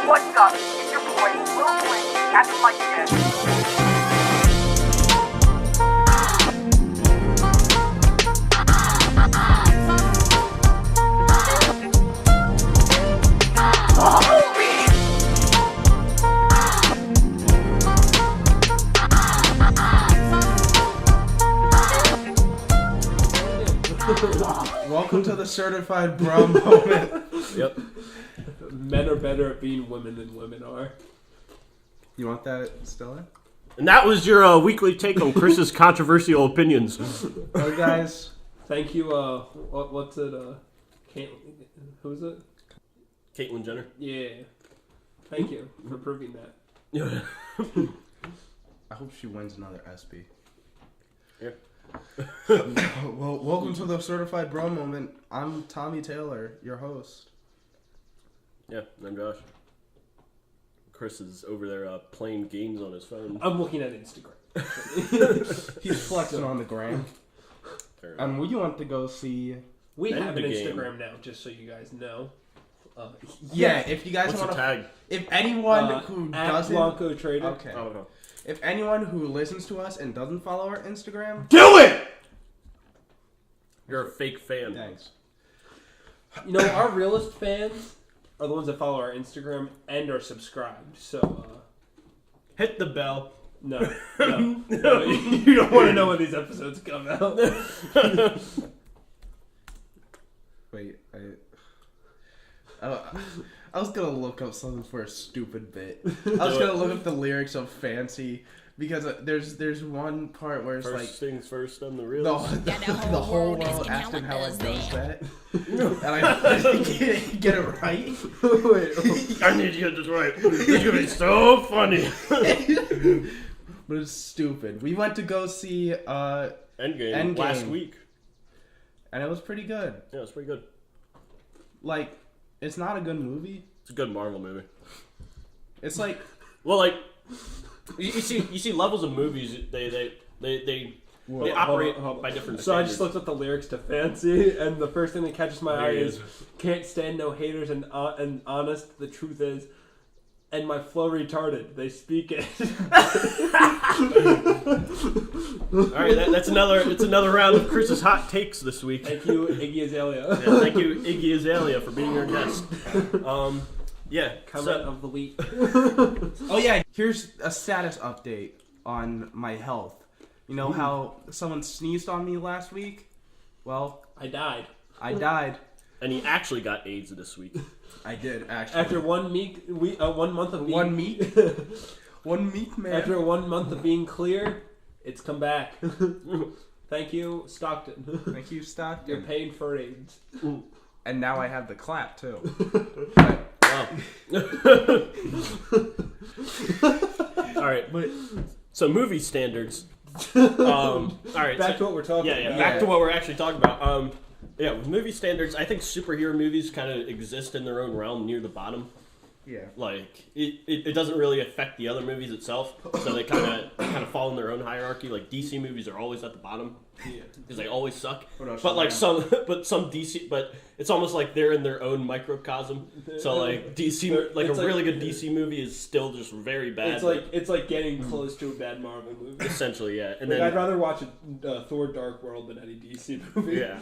What's up? It's your boy, Will Blink, at the mic again. Welcome to the certified bro moment. Yep. Men are better at being women than women are. You want that still in? And that was your weekly take on Chris's controversial opinions. Well, guys. Thank you, what's it, who is it? Caitlyn Jenner. Yeah. Thank you for proving that. Yeah. I hope she wins another ESPY. Yeah. Well, welcome to the certified bro moment. I'm Tommy Taylor, your host. Yeah, I'm Josh. Chris is over there playing games on his phone. I'm looking at Instagram. He's flexing on the gram. We want to go see. We have an Endgame. Instagram now, just so you guys know. Yeah, if you guys What's want the to. tag? If anyone who at doesn't. Blanco Trader. Okay. Oh, no. If anyone who listens to us and doesn't follow our Instagram. Do it! You're a fake fan. Thanks. You know, our realest fans are the ones that follow our Instagram and are subscribed. So, Hit the bell. no, you don't want to know when these episodes come out. Wait, I was gonna look up something for a stupid bit. I was gonna look up the lyrics of Fancy because there's one part where it's First like things first, then the the, real. the whole world asked him how it does that, and I didn't get it right. Wait, I need to get this right. This is gonna be so funny. But it's stupid. We went to go see Endgame last week. and it was pretty good. Yeah, it's pretty good. Like, it's not a good movie. It's a good Marvel movie. It's like, Well, like you see levels of movies. They operate hold on. by different. So I standards. just looked up the lyrics to Fancy, and the first thing that catches my eye There it is "Can't stand no haters and honest. The truth is, and my flow retarded. They speak it." All right, that's another round of Chris's hot takes this week. Thank you, Iggy Azalea. Yeah, thank you, Iggy Azalea, for being our guest. Yeah, Comment of the week. oh yeah, here's a status update on my health. You know how someone sneezed on me last week? Well, I died. I died. and he actually got AIDS this week. I did, actually. After 1 month of being 1 week? 1 week, man. After 1 month of being clear, it's come back. Thank you, Stockton. Thank you, Stockton. You're paid for AIDS. And now I have the clap, too. Wow. All right, But so movie standards. All right, Back to what we're talking yeah, about. back to what we're actually talking about. Yeah, with movie standards, I think superhero movies kind of exist in their own realm near the bottom. yeah. Like it doesn't really affect the other movies itself, so they kind of fall in their own hierarchy. Like DC movies are always at the bottom because they always suck. But like some DC, but it's almost like they're in their own microcosm. So like DC, like a really good DC movie is still just very bad. It's like getting close to a bad Marvel movie. Essentially, yeah. And Like, then I'd rather watch Thor: Dark World than any DC movie. yeah.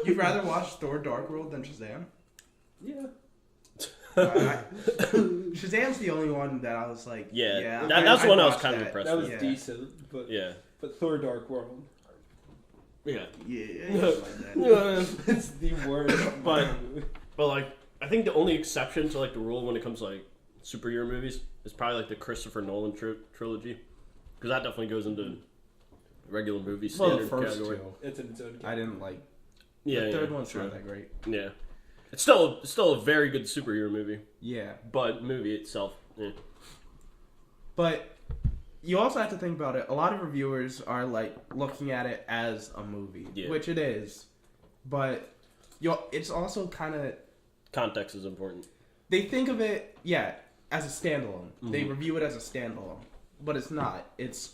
You'd rather watch Thor: Dark World than Shazam? Yeah. Shazam's the only one that I was like, Yeah, that's the one I was kind of that. impressed That was with. decent, but Yeah. but Thor: Dark World, Yeah. Yeah. it's the worst. But- Marvel movie. But like, I think the only exception to like the rule when it comes to like superhero movies is probably like the Christopher Nolan trilogy, because that definitely goes into regular movie Well, standard the first category. two. It's in its own. I didn't like. Yeah, The third yeah, one's sure. not that great. Yeah, it's still a very good superhero movie, Yeah. but movie itself, yeah. But you also have to think about it. A lot of reviewers are like looking at it as a movie, Yeah. which it is. But it's also kind of Context is important. they think of it, as a standalone. Mm-hmm. They review it as a standalone, but it's not. It's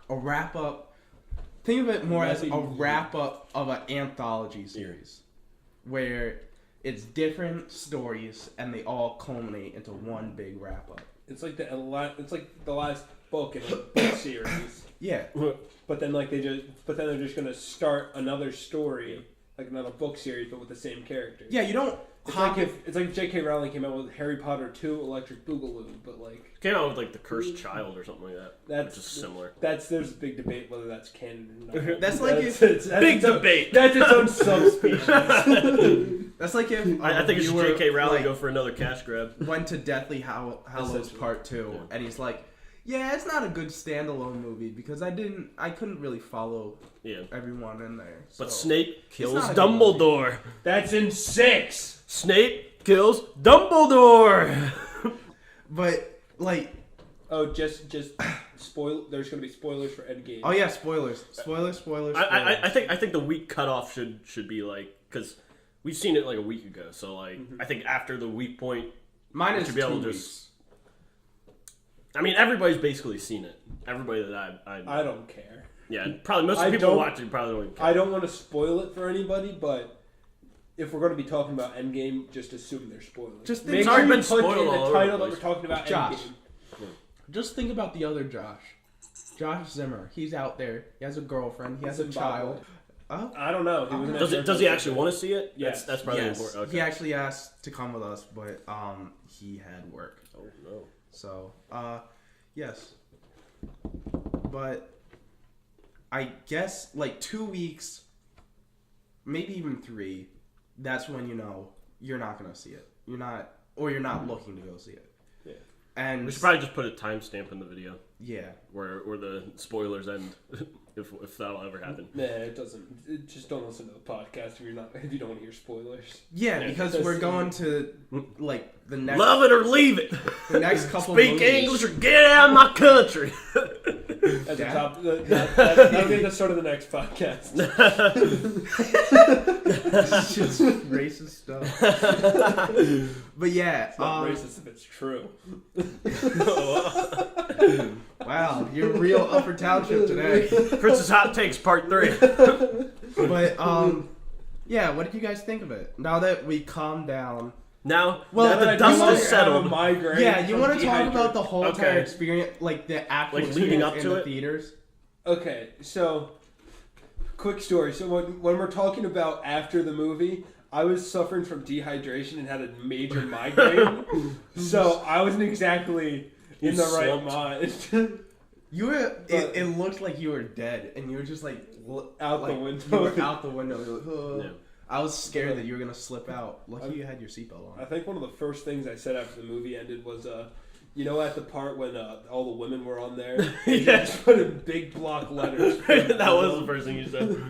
a wrap up. Think of it more as a wrap up of an anthology series, where It's different stories, and they all culminate into one big wrap up. It's like the last book in a book series. Yeah. But then they're just gonna start another story, like another book series, but with the same characters. Yeah, you don't. It's like if J.K. Rowling came out with Harry Potter 2 Electric Boogaloo, but like Came out with like the Cursed Child or something like that. that's which is similar. There's a big debate whether that's canon or not. That's like Big debate. That's its own subspecies. That's like if I think it's you were, J.K. Rowling like, go for another cash grab. went to Deathly Hallows Essentially. Part 2, and he's like, yeah, it's not a good standalone movie because I couldn't really follow everyone in there. So. But Snape kills not a good Dumbledore. That's in 6. Snape kills Dumbledore. But like, Oh, just spoil. There's gonna be spoilers for Endgame. oh yeah, spoilers. I think the week cutoff should be like, because we've seen it like a week ago, so like I think after the week point, Mine we is should be 2 able to weeks. just. I mean, everybody's basically seen it. Everybody that I don't care. Yeah, probably most of the people watching probably don't even care. I don't want to spoil it for anybody, but if we're going to be talking about Endgame, just assume they're spoilers. Just make think- sure It's you already been put spoiled in all the over title the that we're place. talking about Josh. Endgame. Just think about the other Josh Zimmer. He's out there. He has a girlfriend. He has a Zimbabwe. child. Oh. I don't know. He was in that Does he Joker actually want to see it? Yes. That's probably Yes. important. Okay. He actually asked to come with us, but he had work. Oh no. So yes. But I guess like 2 weeks, maybe even 3. That's when you're not gonna see it. You're not looking to go see it. Yeah. And We should probably just put a timestamp in the video yeah. where the spoilers end, if that'll ever happen. Nah, it doesn't. Just don't listen to the podcast if you don't want to hear spoilers. Yeah, Yeah. because we're going to like the next Love it or leave it. the next couple Speak movies. English or get out of my country. At the Yeah. top, that'll be the start of the next podcast. It's just racist stuff. But yeah, It's not racist if it's true. wow, you're real Upper Township today. Princess Hot Takes Part 3. But yeah, what did you guys think of it? Now that we calmed down. Now, Well, that I the do dust wanna is settled. Yeah, you want to talk about the whole entire Okay. experience, like the actual Like, leading experience up in to the it? theaters? Okay, so quick story. So when we're talking about after the movie, I was suffering from dehydration and had a major migraine, so I wasn't exactly in the right slumped. mind. You were. It looked like you were dead, and you were just like Out the like, window. You were out the window. You were like, "Ugh." Yeah. I was scared that you were gonna slip out. Lucky you had your seatbelt I on. think one of the first things I said after the movie ended was, at the part when all the women were on there, they Yeah. just put in big block letters. That was the first thing you said.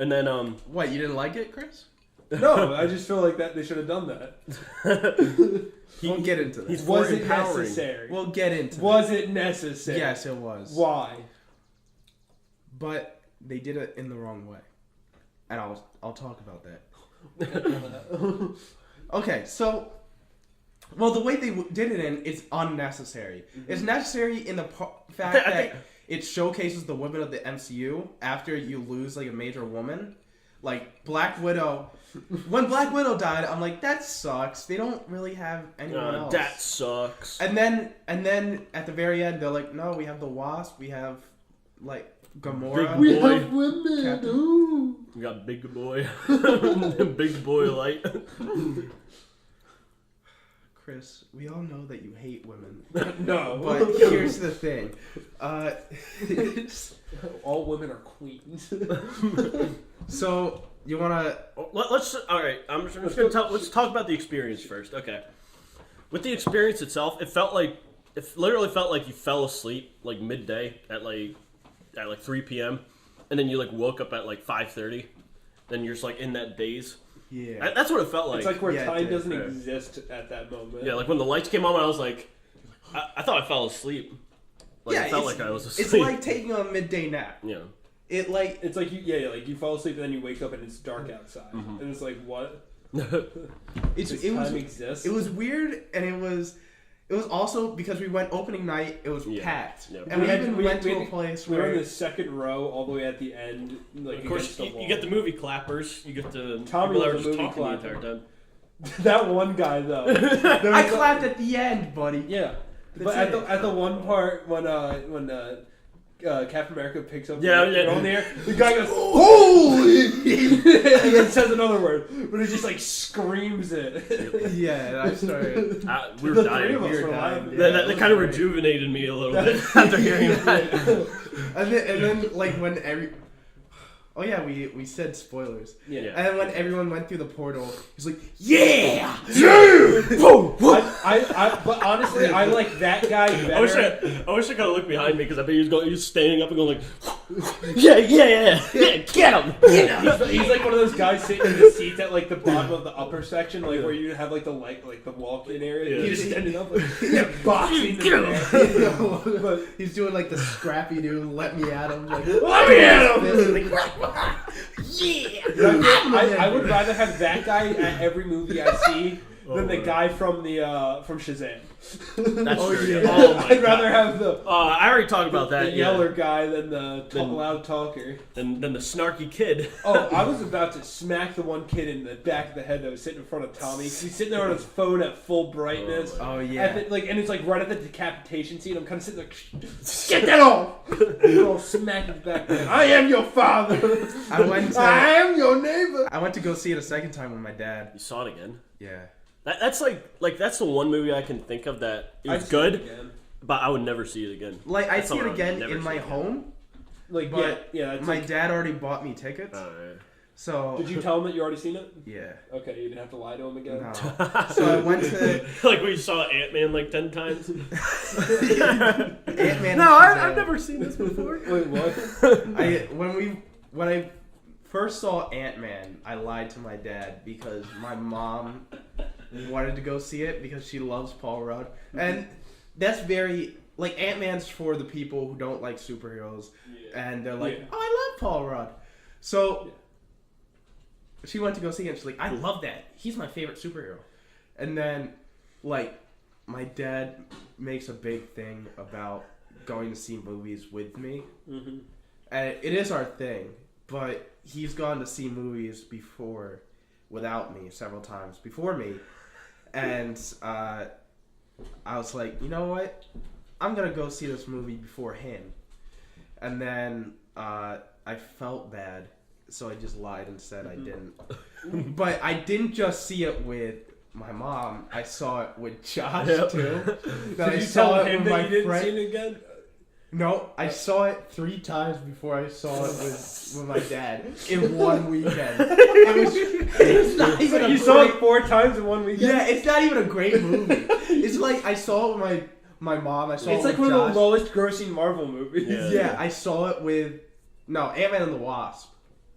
And then, What? You didn't like it, Chris? No, I just feel like that they should have done that. We'll get into that. he's Was more it empowering. necessary? We'll get into Was it necessary? Yes, it was. Why? But they did it in the wrong way, and I'll talk about that. Okay, so, well, the way they did it in is unnecessary. Mm-hmm. It's necessary in the fact I that think- it showcases the women of the MCU after you lose like a major woman. Like Black Widow, when Black Widow died, I'm like, that sucks. They don't really have anyone else. That sucks. And then at the very end, they're like, no, we have the Wasp, we have like Gamora. Big boy. women. Captain- Ooh. We got Big Boy. Big Boy Light. Chris, we all know that you hate women, No. but here's the thing. All women are queens. So you wanna? Let's. All right. I'm just gonna tell. Let's talk about the experience first. Okay. With the experience itself, it literally felt like you fell asleep like midday at 3 p.m. and then you like woke up at like 5:30. Then you're just like in that daze. Yeah. That's what it felt like. It's like where Yeah, it time did, doesn't yeah. exist at that moment. Yeah, like when the lights came on, I was like, I thought I fell asleep. Like, yeah, it felt it's, like I was asleep. it's like taking a midday nap. Yeah. It like It's like you fall asleep and then you wake up and it's dark outside, and it's like what? it Does was time exist? it was weird, and it was also because we went opening night. It was Yeah. packed, Yeah. and we even went to a place We were where in the second row, all the way at the end. Like Of course, against the you wall. get the movie clappers. You get the Tommy people that was were a just movie talking the clapper. entire time. That one guy though. I clapped at the end, buddy. Yeah, but at the one part when Captain America picks up the girl in the air, the guy goes holy, and then says another word, but it just like screams it. Yeah, and I started. We were The dying. three of us We were were dying. laughing. That kind of rejuvenated me a little bit after hearing that. And then like when oh yeah, we said spoilers. Yeah. Yeah. And then when everyone went through the portal, he's like, yeah, But honestly, I like that guy better. I wish I could have looked behind me because I bet he was standing up and going like, yeah, get him. He's like one of those guys sitting in the seats at like the bottom of the upper section, like where you have like the walk-in area. Yeah. He's just standing up, like boxing. but he's doing like the Scrappy Doo, let me at him, like Let me at him! like, I would rather have that guy at every movie I see than the guy from Shazam. That's true. yeah. Oh my I'd rather have the I already talked about that. yeller guy than the loud talker. Than the snarky kid. Oh, I was about to smack the one kid in the back of the head that was sitting in front of Tommy. He's sitting there on his phone at full brightness. Oh yeah. And it's like right at the decapitation scene. I'm kind of sitting there, get that off! I'll smack his back. I am your father. I am your neighbor. I went to go see it a second time with my dad. You saw it again? Yeah. That's like that's the one movie I can think of that it was good, but I would never see it again. Like I That's see it something again never in my see again. home, Like but yeah. my dad already bought me tickets. Alright. So Did you tell him that you already seen it? yeah. Okay, you didn't have to lie to him again. No. So I went to Like we saw Ant-Man like 10 times. Ant-Man. No, I've never seen this before. Wait, what? When I first saw Ant-Man, I lied to my dad because my mom wanted to go see it because she loves Paul Rudd, and that's very like Ant-Man's for the people who don't like superheroes, and they're like, oh, I love Paul Rudd, so she went to go see it. And she's like, I love that. He's my favorite superhero, and then like my dad makes a big thing about going to see movies with me, and it is our thing. But he's gone to see movies before without me several times before me. And I was like, you know what? I'm going to go see this movie before him. And then I felt bad, so I just lied and said I didn't. But I didn't just see it with my mom. I saw it with Josh, too. Then Did I you saw tell it him with that my you didn't friend. see it again? No, I saw it 3 times before I saw it with my dad in one weekend. It's not even a You saw it 4 times in one weekend? Yeah, it's not even a great movie. It's like I saw it with my mom. I saw It's it like with one of Josh. the lowest grossing Marvel movies. Yeah. Yeah, I saw it with Ant-Man and the Wasp.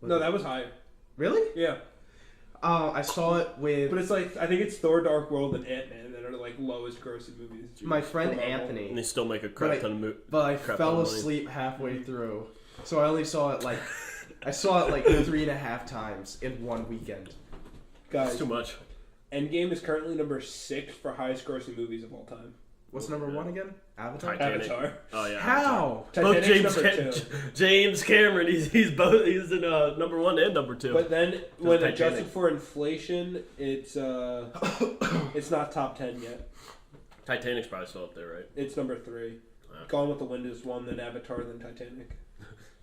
No, that was higher. Really? Yeah. I saw it with But it's like, I think it's Thor Dark World and Ant-Man that are like lowest grossing movies. my friend for Marvel. Anthony. And they still make a crap ton of movies. But I crap fell ton of money. asleep halfway through, so I only saw it like 3.5 times in one weekend. Guys, It's too much. Endgame is currently number 6 for highest grossing movies of all time. What's number 1 again? Avatar. Titanic. Avatar. Oh yeah. How? Both Titanic's James number 2. James Cameron. He's in number 1 and number 2. But then, when Titanic. adjusted for inflation, it's not top 10 yet. Titanic's probably still up there, right? It's number 3. Gone with the Wind is 1, then Avatar, then Titanic.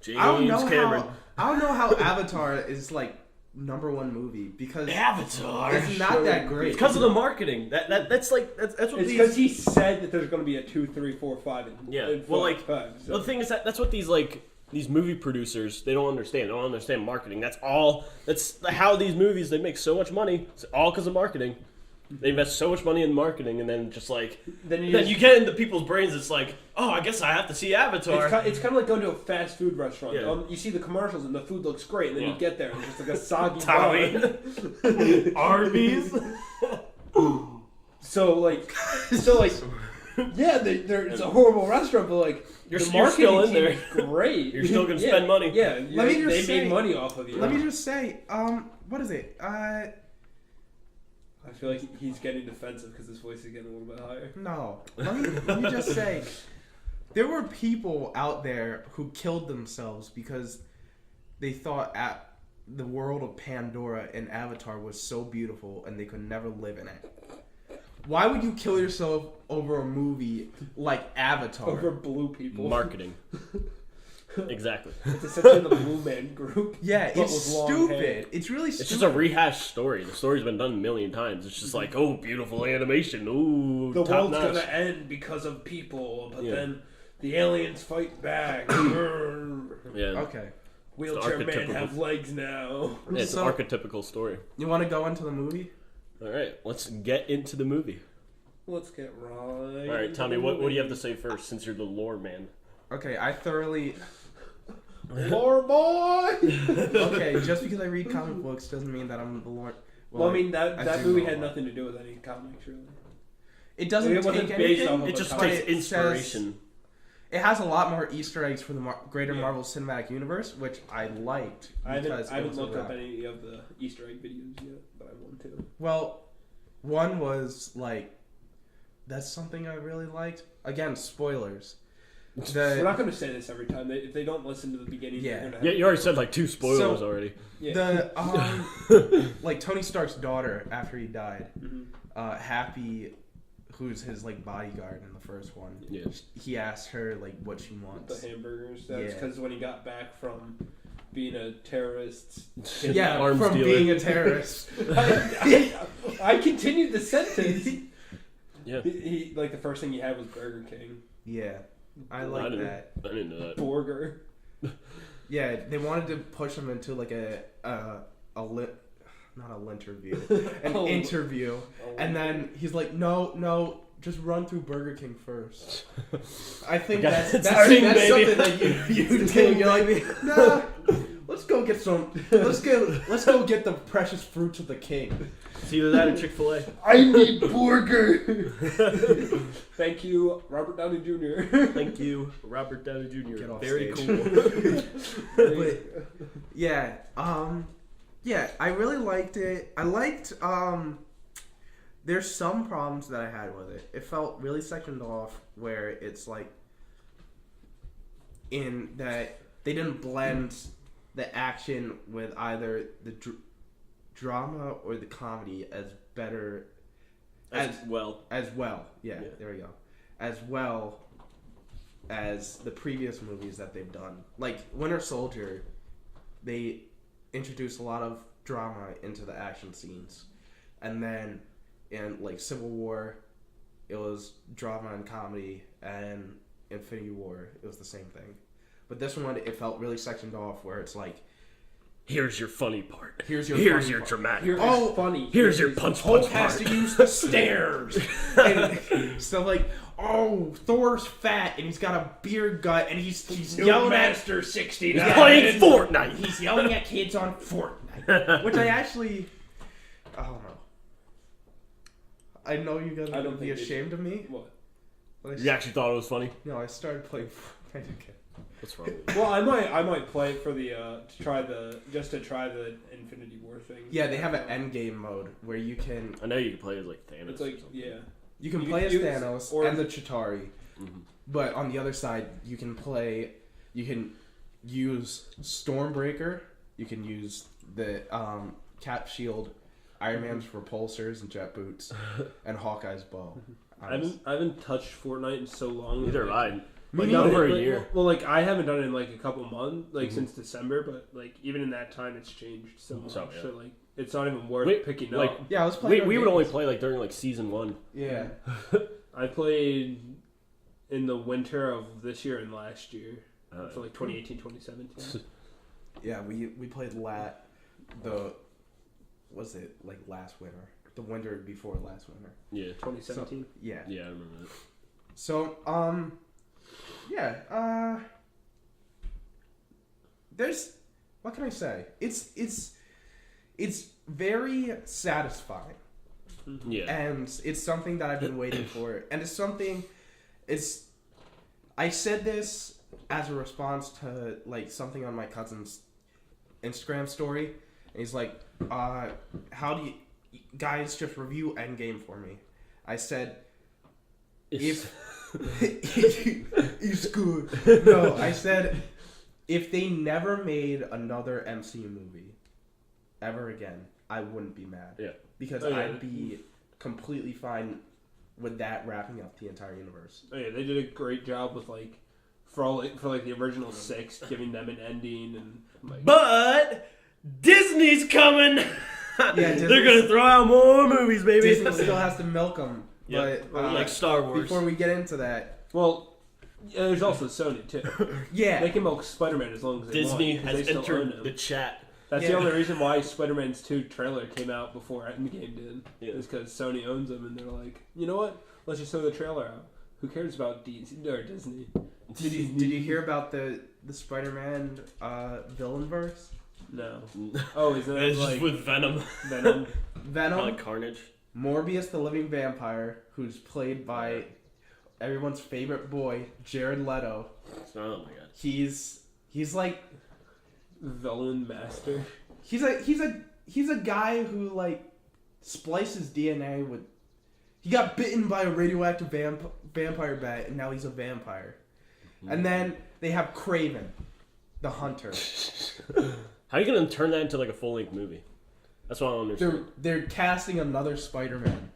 James I don't know Cameron. I don't know how Avatar is like number 1 movie because Avatar. it's not that great. It's because of the marketing. That's what It's these. because he said that there's going to be a 2, 3, 4, 5, and Yeah, and well, 4, like, 5. So. Well, the thing is that's what these movie producers they don't understand. They don't understand marketing. That's how these movies they make so much money. It's all because of marketing. They invest so much money in marketing, and then just like then you get into people's brains. It's like, oh, I guess I have to see Avatar. It's kind of like going to a fast food restaurant. Yeah. You see the commercials and the food looks great, and then you get there and it's just like a soggy Tommy. bun. Arby's. So like, yeah, it's a horrible restaurant, but like You're the still marketing in team there. is great. You're still gonna Yeah, spend money. Yeah, Let me just they say- made money off of you. Let me just say, what is it? I feel like he's getting defensive because his voice is getting a little bit higher. No. Let me just say, there were people out there who killed themselves because they thought the world of Pandora in Avatar was so beautiful and they could never live in it. Why would you kill yourself over a movie like Avatar? Over blue people. Marketing. Exactly. It's essentially the Blue Man Group. Yeah, but it's with long hair. stupid. It's really stupid. It's just a rehashed story. The story's been done a million times. It's just like, oh, beautiful animation. Ooh, The top world's notch. gonna end because of people, but Yeah. then the aliens fight back. Yeah, Okay. Wheelchair man archetypical. have legs now. it's So- an archetypical story. You want to go into the movie? All right, let's get into the movie. Let's get right. All right, Tommy, what do you have to say first, since you're the lore man? Okay, I thoroughly... Lore boy. Okay, just because I read comic books doesn't mean that I'm the lore... Well, I mean that I do movie know had a lot. nothing to do with any comics, really. It doesn't It wasn't take based anything. off of It just comic. takes But it inspiration. It has a lot more Easter eggs for the greater Yeah. Marvel Cinematic Universe, which I liked. I because haven't it was a looked up wrap. any of the Easter egg videos yet, but I want to. Well, one was like... That's something I really liked. Again, spoilers. We're not going to say this every time. If they don't listen to the beginning, Yeah. they're going to have Yeah, you already said like 2 spoilers So- already. Yeah. The like Tony Stark's daughter after he died, Mhm. Happy, who's his like bodyguard in the first one. Yeah. He asked her like what she wants. The hamburgers. That's Yeah. because when he got back from being a terrorist. Yeah, Arms from dealer. being a terrorist. I continued the sentence. Yeah. He like the first thing he had was Burger King. Yeah, I I like didn't- that. I didn't know that. Burger. Yeah, they wanted to push him into like not a interview, an Oh. interview, and then he's like, no, just run through Burger King first. I think Yeah, that's it's that's, the thing, that's baby. something that you do. You're like, nah, let's go get some. Let's go get the precious fruits of the king. It's either that or Chick-fil-A. I need burger. Thank you, Robert Downey Jr. Thank you, Robert Downey Jr. Get off Very stage. cool. But yeah, I really liked it. I liked there's some problems that I had with it. It felt really sectioned off where it's like in that they didn't blend the action with either the drama or the comedy as better As well. as well. Yeah, Yeah. there we go. As well as the previous movies that they've done. Like Winter Soldier, they introduced a lot of drama into the action scenes. And then in like Civil War, it was drama and comedy, and Infinity War, it was the same thing. But this one, it felt really sectioned off where it's like, Here's your funny part. Here's your Here's funny your part. dramatic. Here's Oh, funny. Here's your punch Hulk punch has part. to use the stairs. And stuff like, oh, Thor's fat and he's got a beer gut and he's yelling at Master 69. He's playing Fortnite. he's yelling at kids on Fortnite, which I actually, I don't know. I know you guys I are don't gonna be think they ashamed of me. What? But You actually thought it was funny? No, I started playing Fortnite again. What's wrong with you? Well, I might play it for the to try the Infinity War thing. Yeah, they have an endgame mode where you can I know you can play as like Thanos. It's like or something. yeah. you can You play as use- Thanos or- and the Chitauri, Mhm. but on the other side you can use Stormbreaker, you can use the Cap Shield, Iron Man's repulsors and jet boots, and Hawkeye's bow. I haven't touched Fortnite in so long. Neither have I. Me Like neither. over a Like, year. Well, like I haven't done it in like a couple months, like since December. But like even in that time, it's changed so much. So, yeah. So like it's not even worth Wait, picking like, up. Yeah, I was playing. We on would only games. play like during like season 1. Yeah. I played in the winter of this year and last year, so like 2018, 2017. Yeah, we played was it like last winter? The winter before last winter. Yeah. 2017. Yeah. Yeah, I remember that. So, there's, what can I say? It's very satisfying, Yeah. and it's something that I've been waiting for, and I said this as a response to like something on my cousin's Instagram story, and he's like, how do you guys just review Endgame for me? I said, if it's good. No, I said if they never made another MCU movie, ever again, I wouldn't be mad. Yeah. Because Oh, yeah. I'd be completely fine with that wrapping up the entire universe. Oh yeah, they did a great job with like for the original 6, giving them an ending and like. But Disney's coming. Yeah, They're gonna throw out more movies, baby. Disney still has to milk them. Yeah, But like Star Wars. Before we get into that, Well, there's also Sony too. yeah, They can milk Spider-Man as long as they Disney want. 'cause has they still own entered him. the chat. That's Yeah. the only reason why Spider-Man's 2 trailer came out before Endgame did. Yeah. Is because Sony owns them, and they're like, you know what? Let's just throw the trailer out. Who cares about Disney? did you hear about the Spider-Man villain verse? No. Oh, is that It's like just with Venom. Venom? Venom, Like Carnage. Morbius the Living Vampire, who's played by everyone's favorite boy, Jared Leto. Oh my god. He's like Villain master. he's a guy who like splices DNA with. He got bitten by a radioactive vampire bat, and now he's a vampire. And then they have Kraven, the hunter. How are you gonna turn that into like a full length movie? That's what I don't understand. They're casting another Spider-Man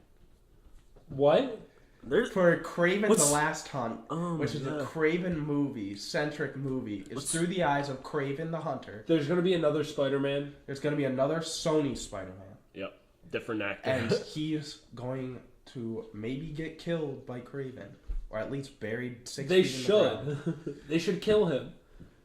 What? for Kraven What's- the Last Hunt, Oh which my is God. a Kraven movie-centric movie. It's What's- through the eyes of Kraven the hunter. There's gonna be another Spider-Man. There's going to be another Sony Spider-Man, Yep. Different actor. and he's going to maybe get killed by Kraven, or at least buried 6 They feet in the ground. should. They should kill him.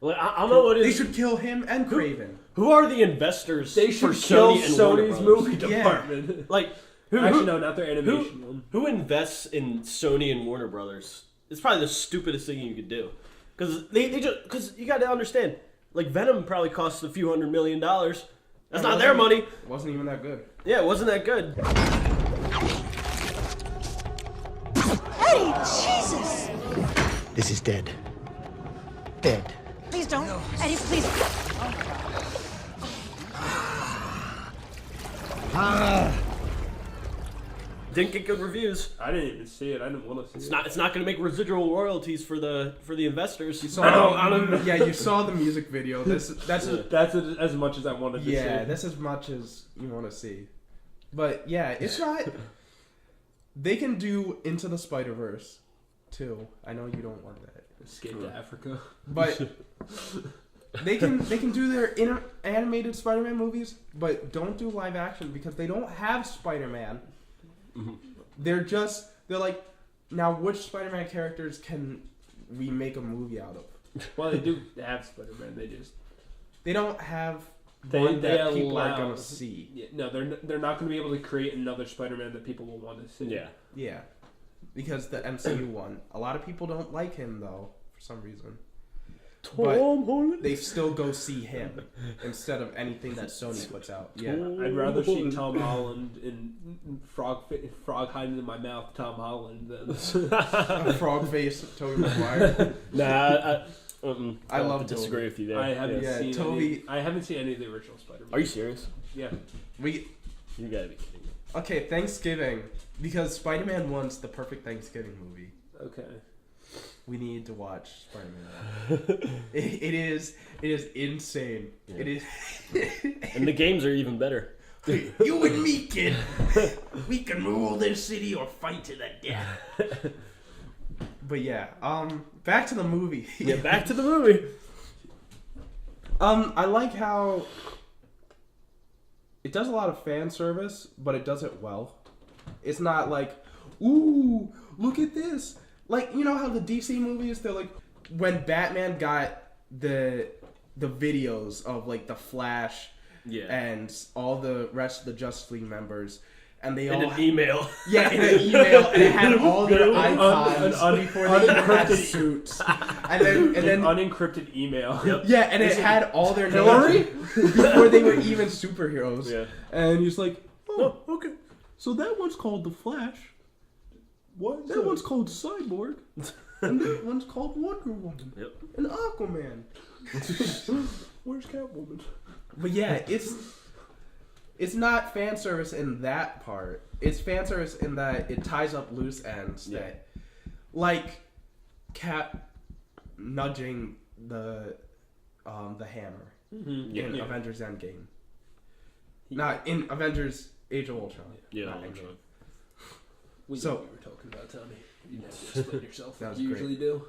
Like, I don't know what They is. should kill him and Kraven. Who are the investors They for should kill Sony and Warner Sony's Brothers? movie Yeah. department. Like, who, Actually, no, not their animation one. who invests in Sony and Warner Brothers? It's probably the stupidest thing you could do. Because because you got to understand, like Venom probably costs a few $100 million. That's not their money. It wasn't even that good. Yeah, it wasn't that good. Hey, Jesus! This is dead. Dead. Please don't. Eddie, please. Didn't get good reviews. I didn't even see it. I didn't want to see it. It's not going to make residual royalties for the investors. I don't, yeah, you saw the music video. That's As much as I wanted to see. yeah, that's as much as you want to see. But yeah, it's not. They can do Into the Spider-Verse too. I know you don't want that, Escape to Africa. but they can do their animated Spider-Man movies, but don't do live action because they don't have Spider-Man. They're like, now which Spider-Man characters can we make a movie out of? Well, they do have Spider-Man. They don't have They one that people are allow- gonna see. Yeah, no, they're not going to be able to create another Spider-Man that people will want to see. Yeah. Yeah, because the MCU one, a lot of people don't like him though for some reason. But Holland? they still go see him instead of anything that Sony puts out. Yeah, I'd rather see Tom Holland in frog hiding in my mouth. Tom Holland than a frog face Tobey Maguire. Nah, I love disagree with you there. I haven't Yeah, seen. Toby- I haven't seen any of the original Spider-Man. Are you serious? Yeah. We You gotta be kidding me. okay, Thanksgiving, because Spider-Man 1's the perfect Thanksgiving movie. Okay. We need to watch Spider-Man 1. it is insane. Yeah. It is. And the games are even better. You and me, kid. We can rule this city or fight to the death. But yeah, back to the movie. Yeah, back to the movie. I like how it does a lot of fan service, but it does it well. It's not like, ooh, look at this. Like, you know how the DC movies, they're like, when Batman got the videos of like the Flash Yeah. and all the rest of the Justice League members, and they In all an email. yeah, in an email, and it had all their icons un- before they even had unencrypted- suits, and then unencrypted email. Yep. yeah, and it had all their Hillary? names before they were even superheroes. Yeah. And he's like, oh, okay. So that one's called the Flash. What? That one's called Cyborg. And that one's called Wonder Woman. Yep. And Aquaman. Where's Catwoman? But yeah, it's not fan service in that part. It's fan service in that it ties up loose ends Yeah. that, like, Cap nudging the hammer Mm-hmm. in Avengers Endgame. Not in Avengers Age of Ultron. Yeah. Not Age. We So- know what you were talking about, Tommy. You never explain yourself. That was You great. usually do.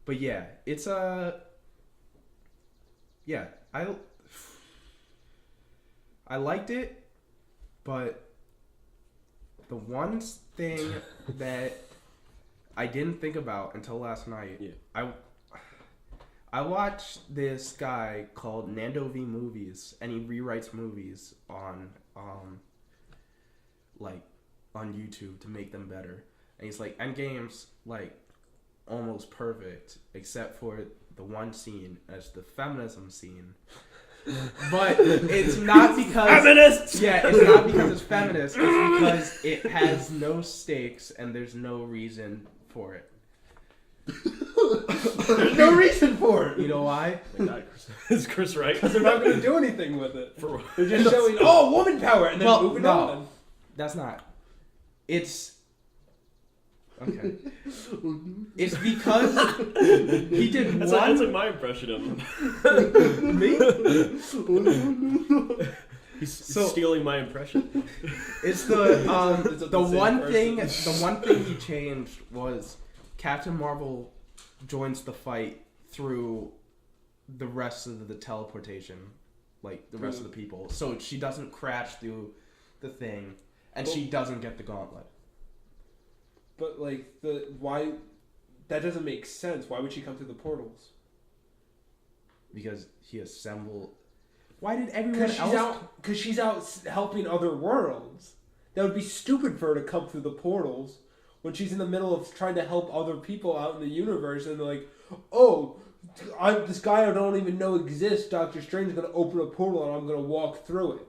But yeah, it's yeah, I liked it, but the one thing that I didn't think about until last night, I watched this guy called Nando V Movies, and he rewrites movies on on YouTube to make them better. And he's like, Endgame's like almost perfect, except for the one scene as the feminism scene. But it's not because Feminists! Yeah, it's not because it's feminist. It's because it has no stakes and there's no reason for it. There's no reason for it. You know why? Is Chris right? Because they're not going to do anything with it. For They're just showing, woman power, and then moving on. That's not. It's okay. It's because he did That's one. like my impression of him. Me? He's So- stealing my impression. It's the It's the the same one person. thing. The one thing he changed was Captain Marvel joins the fight through the rest of the teleportation, like the rest of the people. So she doesn't crash through the thing, and she doesn't get the gauntlet. But, like, why... That doesn't make sense. Why would she come through the portals? Because he assembled. Why did everyone Because she's out helping other worlds. That would be stupid for her to come through the portals when she's in the middle of trying to help other people out in the universe, and they're like, this guy I don't even know exists, Doctor Strange is going to open a portal and I'm going to walk through it.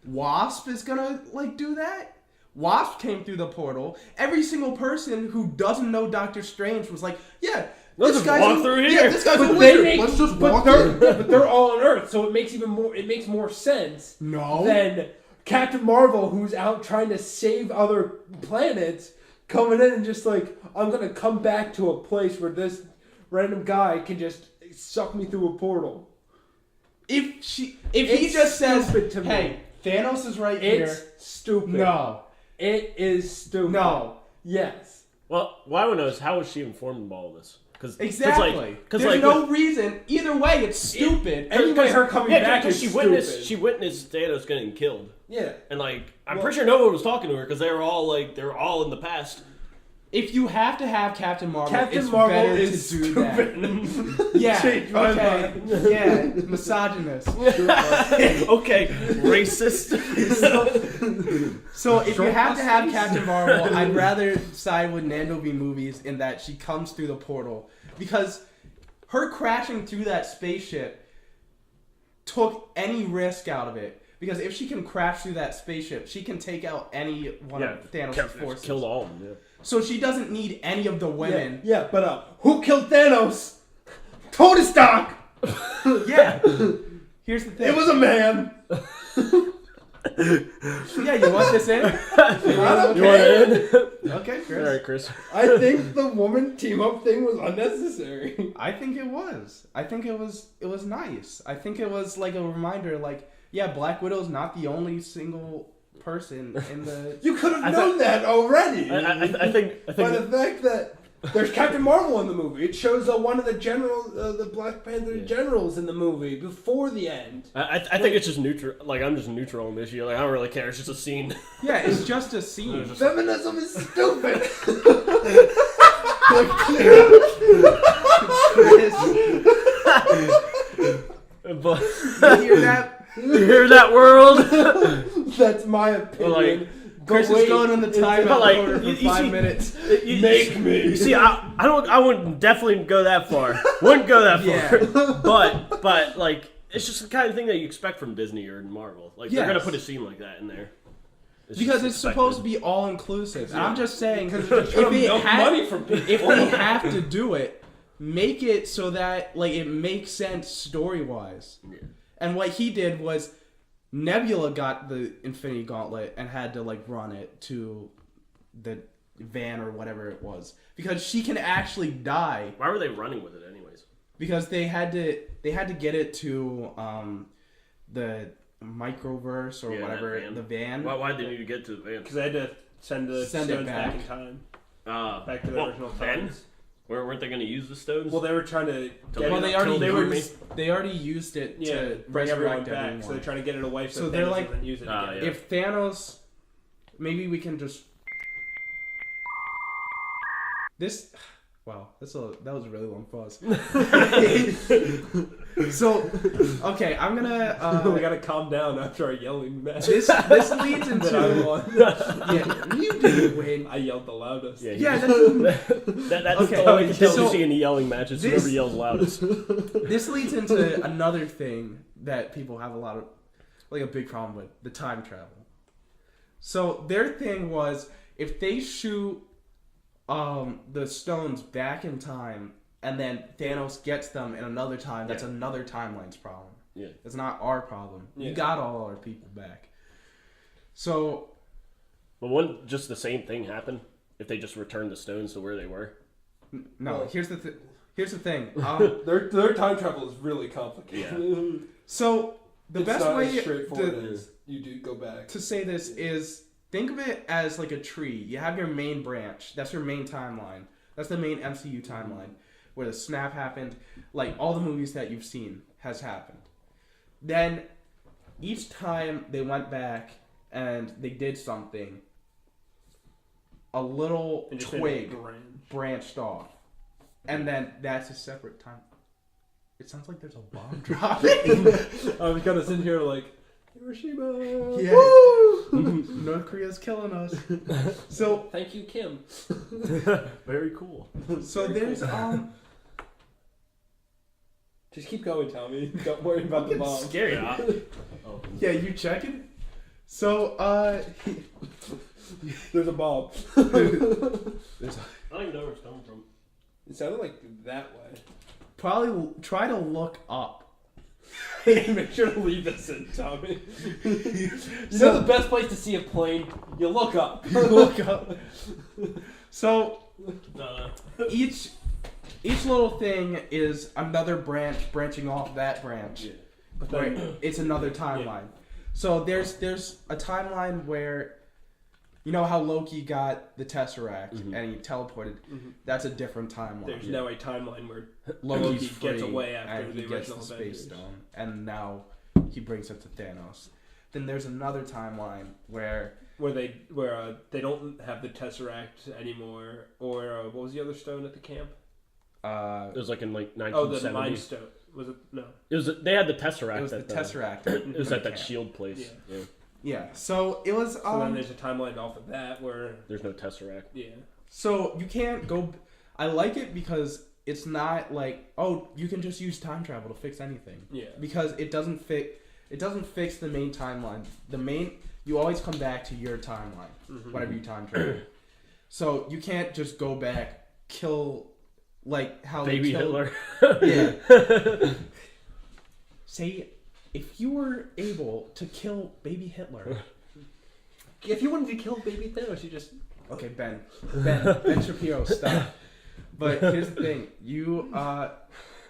Wasp is gonna do that? Wasp came through the portal. Every single person who doesn't know Doctor Strange was like, yeah, Let's this just guy's walk a, through yeah, here. this guy's a But wizard. Let's just walk through. but they're all on Earth, so it makes more sense No. than Captain Marvel, who's out trying to save other planets, coming in and just like, I'm gonna come back to a place where this random guy can just suck me through a portal. If he It's just says, stupid to me. hey, Thanos is right It's here. stupid. No. It is stupid. No. Yes. Well, what I want to know is how was she informed of all of this? Exactly. Because There's no reason. Either way, it's stupid. Anyway, her coming back because is she stupid. witnessed Thanos getting killed, Yeah. and I'm pretty sure no one was talking to her because they were all in the past. If you have to have Captain Marvel, Captain it's Marvel better is to do stupid. that. Yeah. Change my Okay. mind. Yeah. Misogynist. Okay, racist. So if you have to have Captain Marvel, I'd rather side with Nando V Movies in that she comes through the portal, because her crashing through that spaceship took any risk out of it. Because if she can crash through that spaceship, she can take out any one of Thanos' forces. Killed all of them. Yeah. So she doesn't need any of the women. Yeah, but who killed Thanos? Tony Stark! Yeah. Here's the thing. It was a man. Yeah, you want this in? You want it in? Okay, Chris. All right, Chris. I think the woman team up thing was unnecessary. I think it was. I think it was nice. I think it was like a reminder, like, yeah, Black Widow's not the only single person in the... You could have known that already. I think By the fact that there's Captain Marvel in the movie. It shows one of the generals, the Black Panther generals in the movie before the end. I think it's just neutral. Like, I'm just neutral on this issue. Like, I don't really care. It's just a scene. Yeah, it's just a scene. Feminism is stupid. But You hear that? you hear that, world? That's my opinion. Like, Chris is going on the timeout But, like, corner for you 5 see- minutes. Make me. You see, I wouldn't definitely go that far. Wouldn't go that far. Yeah. But like, it's just the kind of thing that you expect from Disney or Marvel. Like, they're Yes. gonna put a scene like that in there. Because it's supposed to be all inclusive. And I'm just saying, if money from people. if they have to do it, make it so that like it makes sense story wise. Yeah. And what he did was Nebula got the Infinity Gauntlet and had to like run it to the van or whatever it was, because she can actually die. Why were they running with it anyways? Because they had to get it to the microverse or Yeah, whatever, that van. the van. Why did they need to get to the van? Because they had to send the Send it stones back in back. time. Back Back to the original times. Weren't they going to use the stones? Well, they were trying to get Well, it, they already they were they already used it to bring everyone resurrect back. everyone. So they're trying to get it away So so they're Thanos like- doesn't use it again. yeah. If Thanos, maybe we can just this. Wow, that was a really long pause. So, okay, I'm gonna. We gotta calm down after our yelling match. This leads that I into. won. Yeah, you didn't win. I yelled the loudest. Yeah, that's Okay, the only thing so we see in the yelling matches. this- Whoever yells loudest. This leads into another thing that people have a big problem with: the time travel. So their thing was if they shoot the stones back in time and then Thanos gets them in another time, that's another timeline's problem. Yeah. It's not our problem. Yeah. We got all our people back. So But wouldn't just the same thing happen if they just returned the stones to where they were? no, Well- here's the thing. Their time travel is really complicated. So the It's best not way as straightforward to, as you do go back. to say this is think of it as like a tree. You have your main branch. That's your main timeline. That's the main MCU timeline where the snap happened. Like all the movies that you've seen has happened. Then each time they went back and they did something, a little And just made twig a branch. branched off. And then that's a separate time. It sounds like there's a bomb dropping. I was gonna sit here like Hiroshima. Yeah. Woo! North Korea's killing us. So Thank you, Kim. Very cool. there's Just keep going, Tommy. Don't worry about the bomb. Scary. Oh. yeah, you checking? So There's a bomb. there's I don't even know where it's coming from. It sounded like that way. probably try to look up. Make sure to leave this in, Tommy. You know the best place to see a plane? You look up. Look up. So Uh, each little thing is another branch branching off that branch. yeah. But Right. then, It's another timeline. So there's a timeline where you know how Loki got the Tesseract and he teleported. That's a different timeline. there's now a timeline where Loki's Loki free gets away after and the he gets original the Avengers. Space Stone, and now he brings it to Thanos. Then there's another timeline where they don't have the Tesseract anymore, or what was the other stone at the camp? It was like in like Oh, the 1970. Mind Stone. Was it? No. It was. They had the Tesseract. it was the at Tesseract. It was at that camp. shield place. Yeah. Yeah. Yeah. So it was. So then there's a timeline off of that where There's no Tesseract. So you can't go. I like it because it's not like you can just use time travel to fix anything. Yeah. Because it doesn't fix. It doesn't fix the main timeline. You always come back to your timeline whenever you time travel. So you can't just go back, kill, like how Baby they killed, Hitler. Yeah. Say, if you were able to kill baby Hitler. If you wanted to kill Baby Thanos, you just Okay, Ben Shapiro, stop. But here's the thing: you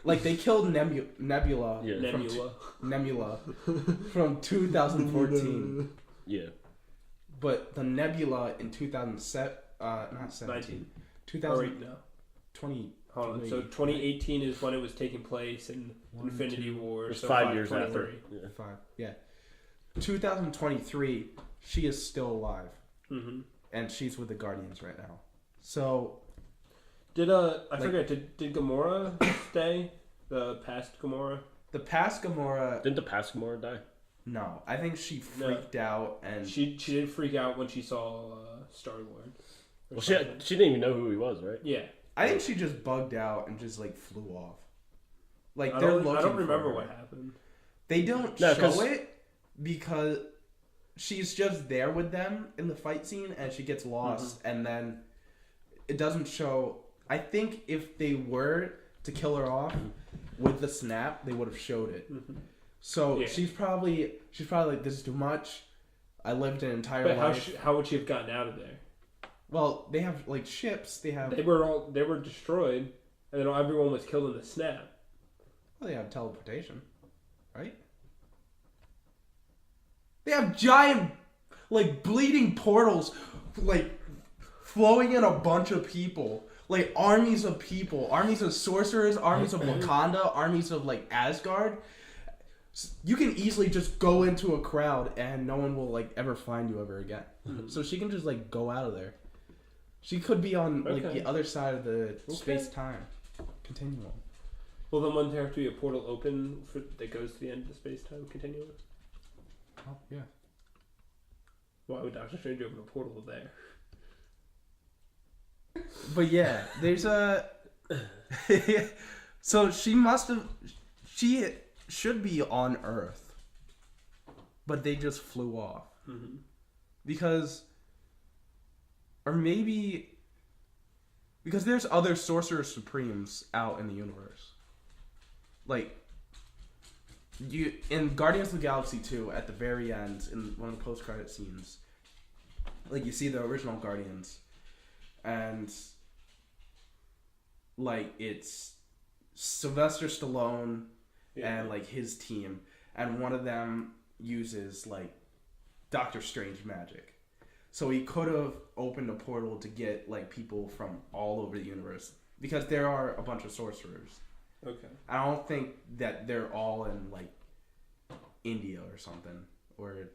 they killed Nebula. Yeah. From Nebula. Nebula from 2014. Yeah. But the Nebula in 2007, not 17, 2020. no. Hold on. So 2018 is when it was taking place in Infinity War. It was so 5 years 23. after. Yeah. 2023, she is still alive, Mm-hmm. and she's with the Guardians right now. So Did forget? Did Gamora stay? The past Gamora. the past Gamora, Didn't the past Gamora die? no, I think she freaked out and She did freak out when she saw Star Lord. Well, she didn't even know who he was, right? Yeah. I think she just bugged out and just flew off. Like I they're don't looking remember for her. what happened. They don't No, show 'cause- it because she's just there with them in the fight scene and she gets lost and then it doesn't show. I think if they were to kill her off with the snap, they would have showed it. So Yeah. she's probably like, this is too much. I lived an entire But life. how would she have gotten out of there? Well, they have ships. They have They were destroyed, and then everyone was killed in the snap. well, they have teleportation, right? They have giant, like, bleeding portals, like, flowing in a bunch of people. Like, armies of people. Armies of sorcerers, armies of Wakanda, armies of, like, Asgard. You can easily just go into a crowd and no one will, like, ever find you ever again. So she can just, like, go out of there. She could be on, like, the other side of the space-time continuum. Well, then wouldn't there have to be a portal open that goes to the end of the space-time continuum? Oh, yeah. Why would Doctor Strange open a portal there? But yeah, there's a... So she should be on Earth. But they just flew off. Mm-hmm. Because... Or maybe... Because there's other Sorcerer Supremes out in the universe. Like... In Guardians of the Galaxy 2, at the very end, in one of the post-credit scenes, like, you see the original Guardians, and, like, it's Sylvester Stallone and, like, his team, and one of them uses, like, Doctor Strange magic. So he could have opened a portal to get, like, people from all over the universe, because there are a bunch of sorcerers. Okay. I don't think that they're all in, like, India or something, or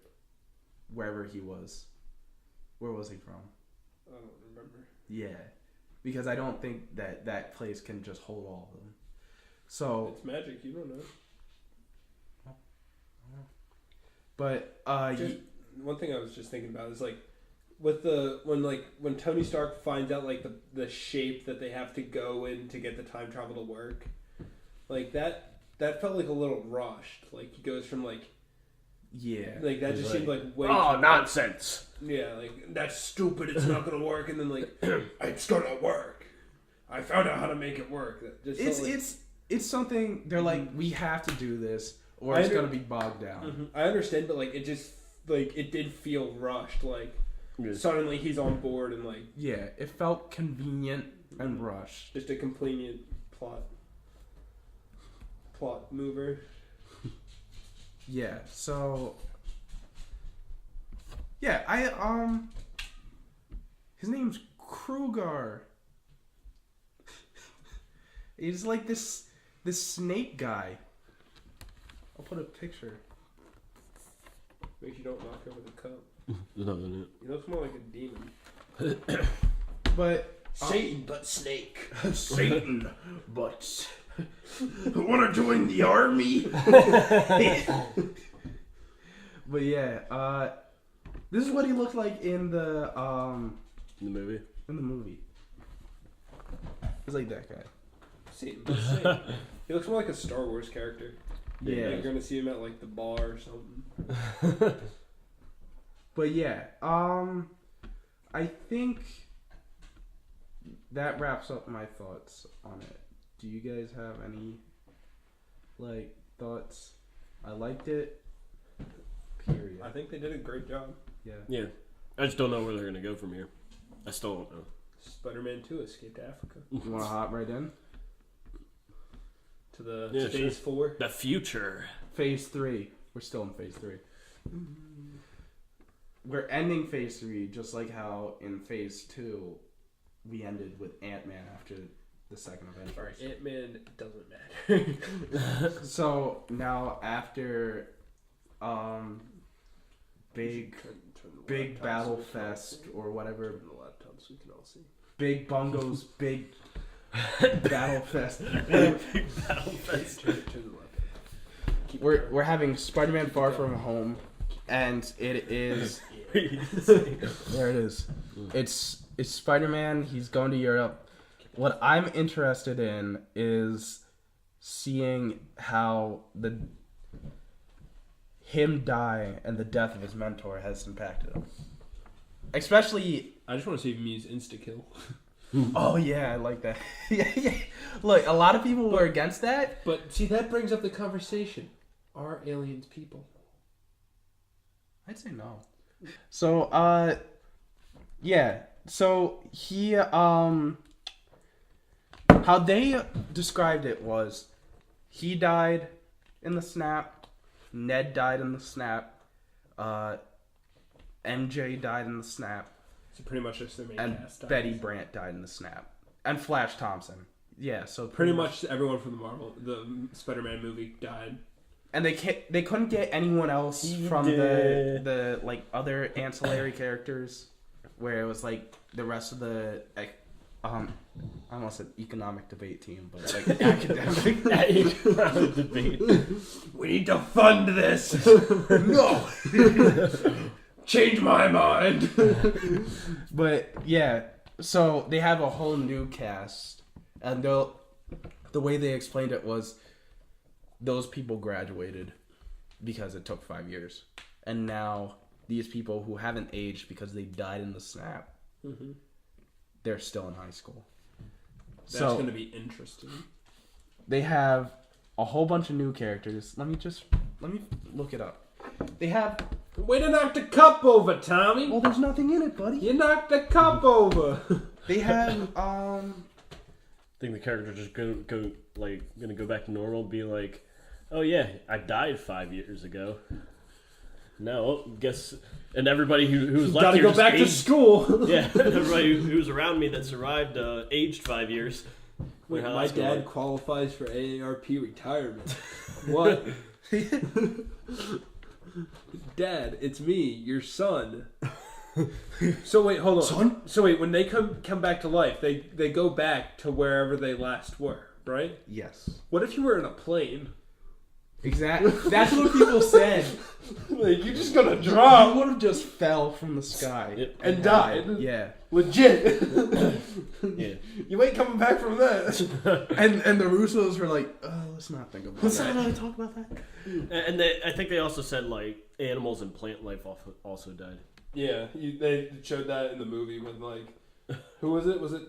wherever he was. Where was he from? I don't remember. Yeah, because I don't think that that place can just hold all of them. So it's magic, you don't know. But one thing I was just thinking about is, like, with when Tony Stark finds out, like, the shape that they have to go in to get the time travel to work, like, that felt like a little rushed. Like, he goes from, like, like, that just seemed like way oh, too nonsense. Yeah, like, that's stupid, it's not gonna work, and then, like, it's gonna work. I found out how to make it work. That just it's something they're like, we have to do this or it's gonna be bogged down. Mm-hmm. I understand, but, like, it just, like, it did feel rushed. Like, suddenly he's on board and, like, yeah, it felt convenient and rushed. Just a convenient plot mover. Yeah, so yeah, his name's Kruger. He's like this snake guy. I'll put a picture. Make sure you don't knock over the cup. There's nothing in it. He looks more like a demon. But Satan, but snake. Satan, but I want to join the army. But yeah, this is what he looked like in the movie. In the movie, it's like that guy. Satan, but snake. He looks more like a Star Wars character. Yeah, you're gonna see him at, like, the bar or something. But yeah, I think that wraps up my thoughts on it. Do you guys have any, like, thoughts? I liked it. Period. I think they did a great job. Yeah. I just don't know where they're gonna go from here. I still don't know. Spider-Man 2 escaped Africa. You want to hop right in? To the phase 4. The future. Phase 3. We're still in phase 3. We're ending phase 3 just like how in phase 2 we ended with Ant-Man after the second Avengers. Alright, Ant-Man doesn't matter. So now after big battle fest or whatever, Turn the laptop so we can all see. Big Bungo's big battle fest. Turn the laptop. We're having Spider-Man Far From Home, and it is there it is. It's Spider-Man. He's going to Europe. What I'm interested in is seeing how him die and the death of his mentor has impacted him. Especially, I just want to see if he means insta-kill. oh yeah, I like that. Yeah. Look, a lot of people were against that. But see, that brings up the conversation. Are aliens people? I'd say no. So, yeah. So he, how they described it was, he died in the snap. Ned died in the snap. MJ died in the snap, So pretty much just their main and cast. Betty Brant died in the snap, and Flash Thompson. Yeah, so Pretty much everyone from the Spider-Man movie died. And they couldn't get anyone else from the like other ancillary characters, where it was like the rest of the I almost said economic debate team, but like academic Debate. We need to fund this. no. Change my mind. But yeah, so they have a whole new cast, and the way they explained it was those people graduated because it took 5 years, and now these people who haven't aged because they died in the snap, they're still in high school. That's So going to be interesting. they have a whole bunch of new characters. Let me look it up. They have. Way to knock the cup over, Tommy. Well, there's nothing in it, buddy. You knocked the cup over. They have I think the character just gonna go back to normal and be like, oh yeah, I died 5 years ago. No, guess, and everybody who was left Gotta here go just back to aged. school. Yeah, everybody who was around me that survived aged 5 years. Wait, How my that's going. dad qualifies for AARP retirement. What? Dad, it's me, your son. So wait, hold on. Son? So wait, when they come back to life, they go back to wherever they last were, right? yes. What if you were in a plane? Exactly. That's what people said. Like, you're just gonna You drop. would have just fell from the sky Yep. And died. Yeah. Legit. Yeah. You ain't coming back from that. And the Russos were like, let's not think about Let's that. not talk about that. And I think they also said like animals and plant life also died. Yeah, they showed that in the movie when, like, who was it? Was it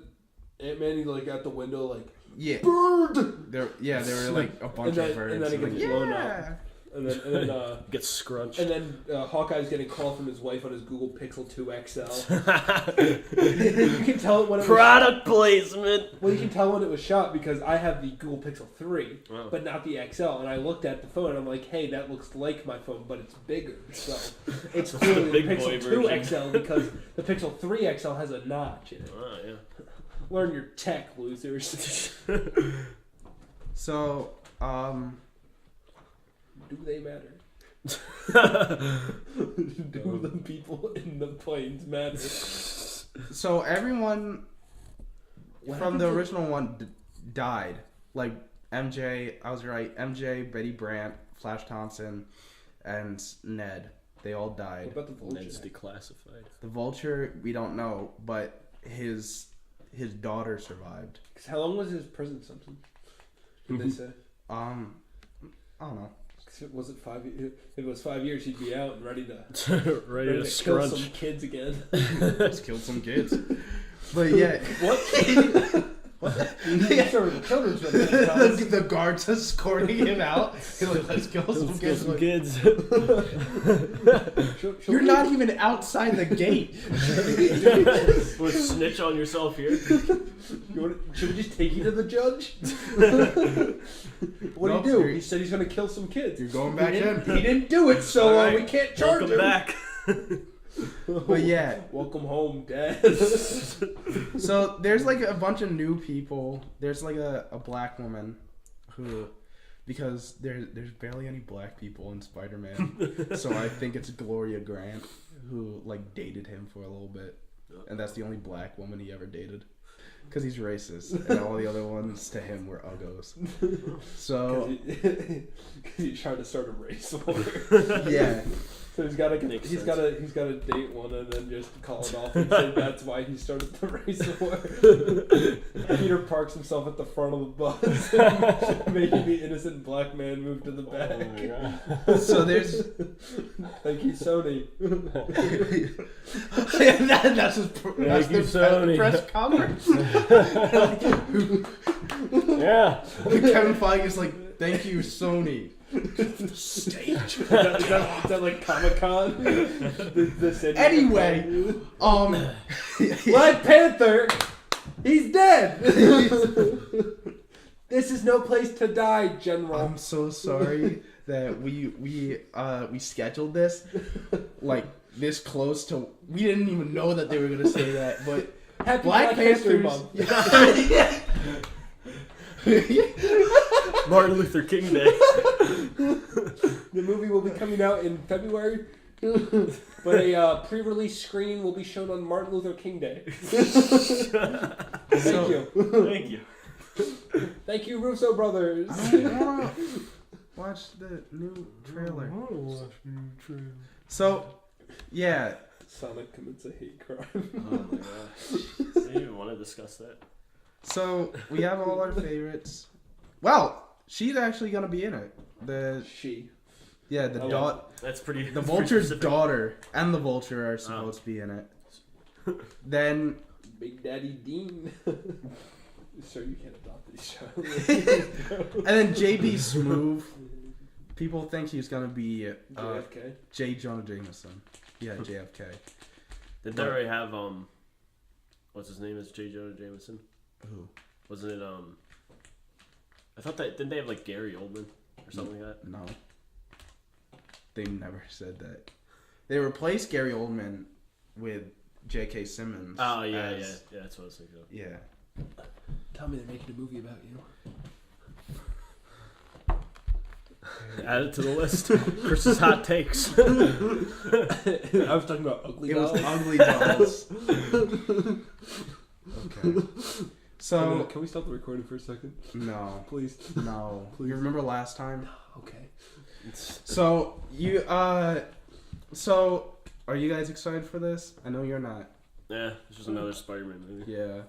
Ant-Man? He, like, out the window, like, Yeah. bird! There were like a bunch of birds. And then it gets like, blown yeah. up. And then Gets scrunched. and then Hawkeye's getting a call from his wife on his Google Pixel 2 XL. You can tell it when it was Product placement. well, you can tell when it was shot because I have the Google Pixel 3, Wow. but not the XL. And I looked at the phone and I'm like, hey, that looks like my phone, but it's bigger. So it's clearly the big Pixel boy 2 version. XL because the Pixel 3 XL has a notch in it. Oh, yeah. Learn your tech, losers. So, Do they matter? Do the people in the planes matter? so everyone from the original one died. Like MJ, I was right. MJ, Betty Brant, Flash Thompson, and Ned. They all What died. about the Vulture? Ned's declassified. The Vulture, we don't know, but his daughter survived. 'Cause how long was his prison sentence? Did they say? I don't know. 'Cause was it 5 years? If it was 5 years, he'd be out and ready to Ready to kill scrunch. some kids again. Just killed some kids. But yeah, What? You started with children's medicine. the guards escorting him out. He's like, let's kill some Let's kids. get some Like, kids. you're not even outside the gate. Or snitch on yourself here. Should we just take you to the judge? What Nope, do you do? you're- He said he's going to kill some kids. You're going back he in. didn't do it, so All right. we can't charge Welcome him. back. But yeah, Welcome home, Dad. so there's like a bunch of new people. There's like a black woman who, because there's barely any black people in Spider-Man, so I think it's Gloria Grant who like dated him for a little bit, and that's the only black woman he ever dated. Because he's racist, and all the other ones to him were uggos. So Because he's trying to start a race war. yeah, So he's got to Makes he's sense. got to date one and then just call it off and say that's why he started the race war. Peter parks himself at the front of the bus, making the innocent black man move to the back. so there's Thank you, Sony. that's Thank you, Sony. press conference. Yeah. Kevin Feige is like, thank you, Sony. Stage. Is that like Comic-Con? Anyway, Black Panther, he's dead. This is no place to die, General. I'm so sorry that we scheduled this like this close to. We didn't even know that they were gonna say that, but Happy Black History Panthers. Month. Martin Luther King Day. The movie will be coming out in February, but a pre-release screening will be shown on Martin Luther King Day. Thank you. Thank you. Thank you, Russo brothers. I don't wanna watch the new trailer. So, yeah. Sonic commits a hate crime. Oh my gosh. I didn't even want to discuss that. So we have all our favorites. Well, she's actually gonna be in it. The That's pretty. the Vulture's daughter and the Vulture are supposed to be in it. Then Big Daddy Dean. Sir, you can't adopt these child. and then JB Smoove. People think he's gonna be JFK. J. Jonah Jameson. Yeah, JFK. Did they already have what's his name is J. Jonah Jameson? Who? Wasn't it I thought that didn't they have like Gary Oldman or something like that? No. They never said that. They replaced Gary Oldman with J.K. Simmons. Oh yeah, yeah, that's what I was thinking of. Yeah. Tell me they're making a movie about you. Add it to the list. Chris's hot takes. I was talking about ugly dolls. It was Ugly Dolls. Okay. So Can we stop the recording for a second? no, Please. no. Please. You remember last time? Okay. So so are you guys excited for this? I know you're not. Yeah, it's just another Spider-Man movie. Yeah.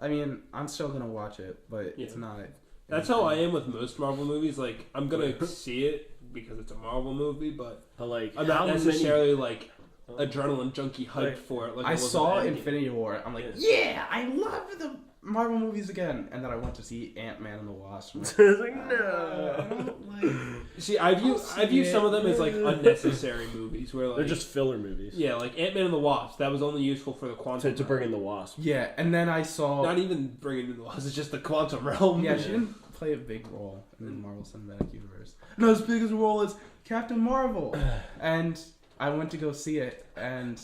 I mean, I'm still gonna watch it, but it's Yeah. not. That's how I am with most Marvel movies. Like, I'm gonna see it because it's a Marvel movie, but But like, I'm not how necessarily like adrenaline junkie hyped Like, for it. Like I was with saw Endgame. Infinity War. I'm like, yeah, I love the Marvel movies again. And then I went to see Ant-Man and the Wasp. I'm like, I was like, I no. don't like. See, I view some of them as like unnecessary movies where like They're just filler movies. yeah, like Ant-Man and the Wasp. That was only useful for the quantum. To bring in realm. the Wasp. Yeah, and then I saw. Not even bringing in the Wasp. It's just the quantum realm. Yeah, she didn't play a big role in the Marvel Cinematic Universe. Not as big as a role as Captain Marvel. And I went to go see it, and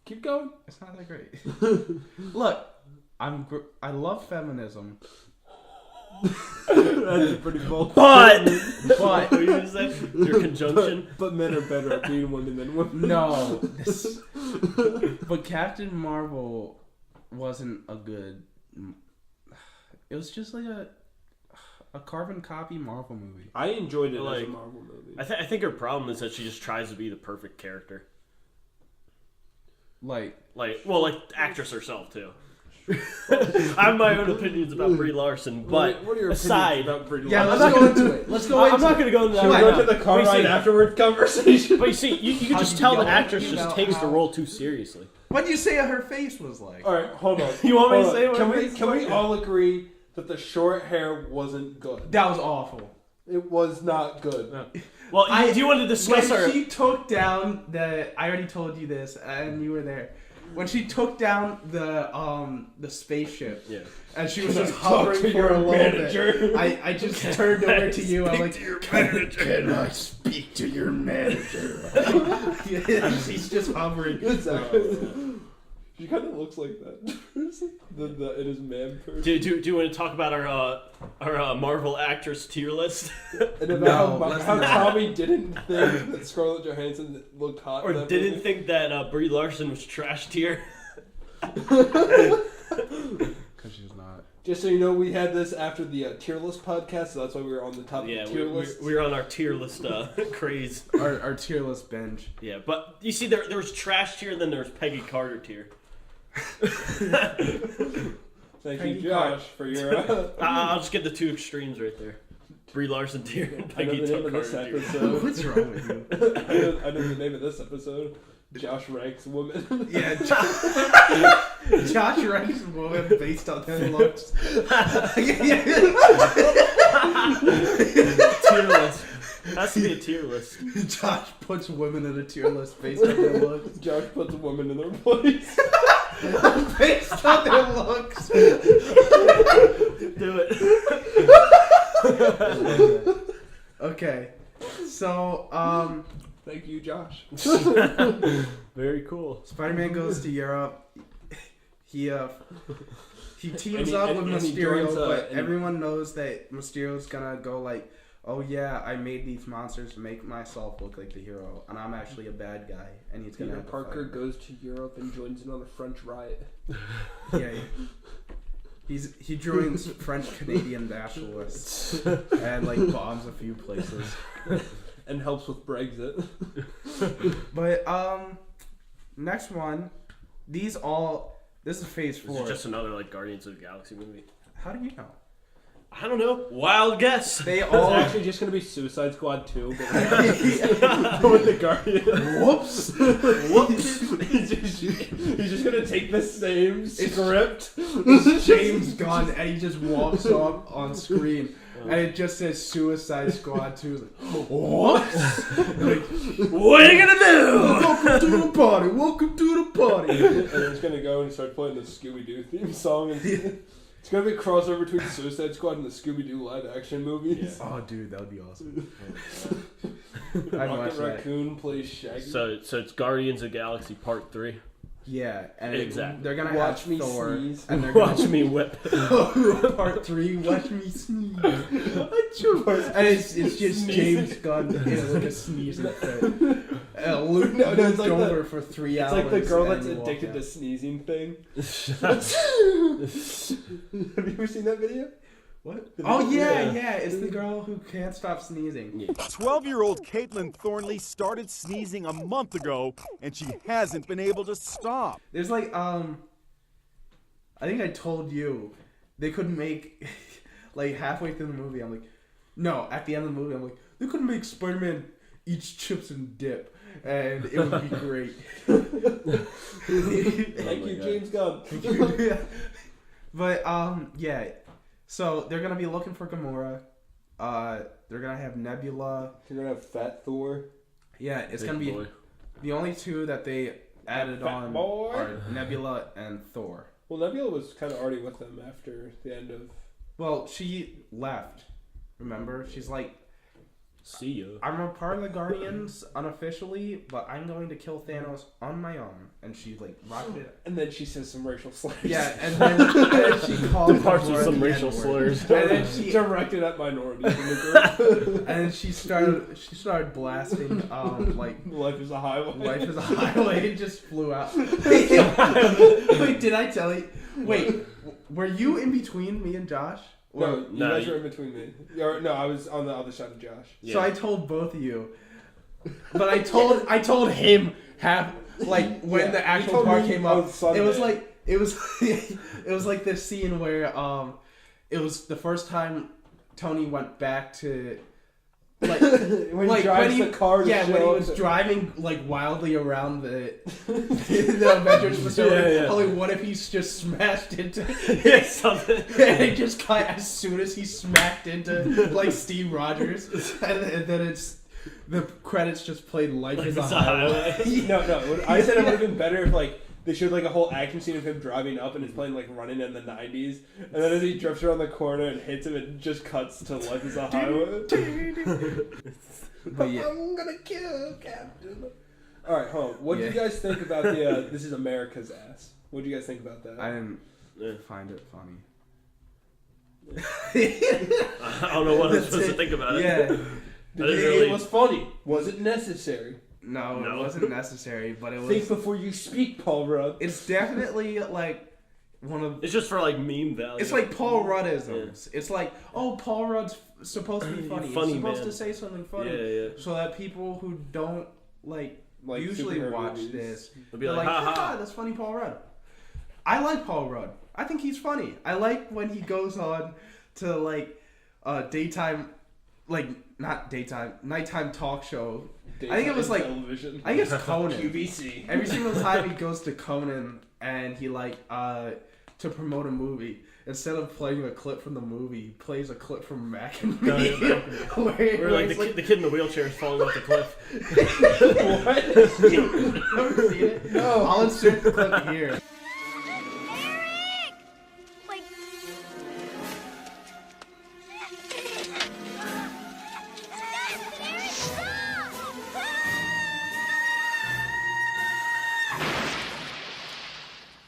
Keep going. it's not that great. Look, I love feminism, That's pretty bold. But but what you gonna say? Your conjunction. But men are better at being women than women. no, but Captain Marvel wasn't a good. It was just like a carbon copy Marvel movie. I enjoyed it as Like, a Marvel movie. I think her problem is that she just tries to be the perfect character. Like, Like the actress herself too. I have my own opinions about Brie Larson, but what are your aside, opinions about Brie yeah, Larson? let's go into it. Let's go into I'm not it. going to go into that Should we right go now. to the car But you ride see- afterward conversation? But you see, you can How just you tell the yell actress at me just about takes the how- role too seriously. What'd you say her face was like? All right, hold on. You want me to Hold say on. what Can her we face can we is? all agree that the short hair wasn't good? That was awful. It was not good. Well, do you want to discuss when her? she took down the, I already told you this, and you were there. When she took down the spaceship, Yeah. and she was just Talk to hovering for your a little manager. bit, I just turned over to you. I'm like, manager. can I speak to your manager? She's just hovering. She kind of looks like that. It is man person. Do you want to talk about our Marvel actress tier list, And No, about let's how not. Tommy didn't think that Scarlett Johansson looked hot. or in that didn't movie. think that Brie Larson was trash tier? Because she's not. Just so you know, we had this after the tier list podcast, so that's why we were on the top Yeah, of the tier list. we're on our tier list craze. Our tier list binge. Yeah, but you see, there was trash tier, and then there was Peggy Carter tier. Thank Peggy you, Josh, for your. I'll just get the two extremes right there. Brie Larson tier and I know Peggy the name of this Carter tier. episode. What's wrong with you? I know the name of this episode. Josh ranks women. Yeah, Josh ranks woman based on their looks. Tier list. Has to be a tier list. Josh puts women in a tier list based on their looks. Josh puts a woman in their place. Based on their looks. Do it. Josh. Very cool. Spider-Man goes to Europe. He teams And up he with joins, Mysterio, but and- everyone knows that Mysterio's gonna go like, "Oh yeah, I made these monsters to make myself look like the hero, and I'm actually a bad guy." And he's gonna Peter have to Parker fight. goes to Europe and joins in on a French riot. Yeah. He joins French Canadian nationalists and like bombs a few places. And helps with Brexit. But next one, this is Phase This 4. is just another like Guardians of the Galaxy movie. How do you know? I don't know. Wild guess. They It's all actually just gonna be Suicide Squad 2, but with the Guardians. whoops. He's just gonna take the same script. It's James Gunn, and he just walks up on screen, and it just says Suicide Squad 2. It's like, whoops. Like, What are you gonna do? welcome to the party. Welcome to the party. And it's gonna go and start playing the Scooby-Doo theme song. And it's gonna be a crossover between Suicide Squad and the Scooby-Doo live-action movies. Oh, dude, that would be awesome. I'd Rocket watch that. Raccoon plays Shaggy. So it's Guardians of the Galaxy Part 3. Yeah, and Exactly. they're gonna Watch have me Thor, sneeze. and they're Watch gonna me whip. Part 3. Watch me sneeze. And it's just James Gunn in like a sneezing fit. Luke No, it's like over for 3 It's hours. like the girl and that's you walk addicted out. to sneezing thing. Have you ever seen that video? What? Oh yeah. It's the girl who can't stop sneezing. 12-year-old Caitlin Thornley started sneezing a month ago, and she hasn't been able to stop. There's like I think I told you they couldn't make like halfway through the movie. I'm like, no. At the end of the movie, I'm like, they couldn't make Spider-Man eats chips and dip, and it would be great. Thank you, James Gunn. But yeah. So they're gonna be looking for Gamora. They're gonna have Nebula. You're gonna have Fat Thor. Yeah, it's Big gonna be boy. the only two that they added Fat on boy. are Nebula and Thor. Well, Nebula was kind of already with them after the end of. Well, she left. Remember, she's like, See ya. I'm a part of the Guardians unofficially, but I'm going to kill Thanos on my own. And she like rocked it. And then she says some racial slurs. Yeah, and then she called Parts Gamora with some the racial N-word. slurs. And then she Directed at minorities in the group. and then she started blasting like Life is a highway. Life is a Highway. It just flew out. Wait, did I tell you? Wait, were you in between me and Josh? No, you No, guys you- were in between me. Or, no, I was on the other side of Josh. Yeah. So I told both of you, but I told him half like when Yeah, the you actual told part me came on up. Sunday. It was like it was like this scene where it was the first time Tony went back to like when like he drives when he, the car to yeah, when he show was up- driving like wildly around the Avengers facility. Yeah. Only what if he's just smashed into Yeah, something. and it just cut as soon as he smacked into like Steve Rogers, and then it's the credits just played "Life is a It's a Highway." highway. No. I said it would have been better if like they showed like a whole action scene of him driving up and it's playing like running in the 90s, and then as he drifts around the corner and hits him, it just cuts to Life is a Highway. But yeah, I'm gonna kill Captain. All right, hold on. What do you Yeah. guys think about the "This Is America's Ass"? What do you guys think about that? I didn't Yeah. find it funny. I don't know what I'm supposed to think about it. Yeah, I didn't It really. was funny. Was it necessary? no, No. it wasn't necessary, but it Think was. before you speak, Paul Rudd. It's definitely like one of. It's just for like meme value. It's like Paul Ruddisms. It's like, oh, Paul Rudd's supposed to be funny. Funny, He's supposed man. to say something funny, Yeah. so that people who don't like usually superhero watch movies. this, It'll be they're like, like, ha haha, ha. that's funny, Paul Rudd. I like Paul Rudd. I think he's funny. I like when he goes on to like daytime, like not daytime, nighttime talk show. I think it was like television. I guess Conan. QVC. Every single time he goes to Conan and he like to promote a movie, instead of playing a clip from the movie, he plays a clip from Mac and No, Me. yeah, Mac and Me. Where Or like he's the kid in the wheelchair is falling off the cliff. Never seen it? No. I'll insert the clip here. Like,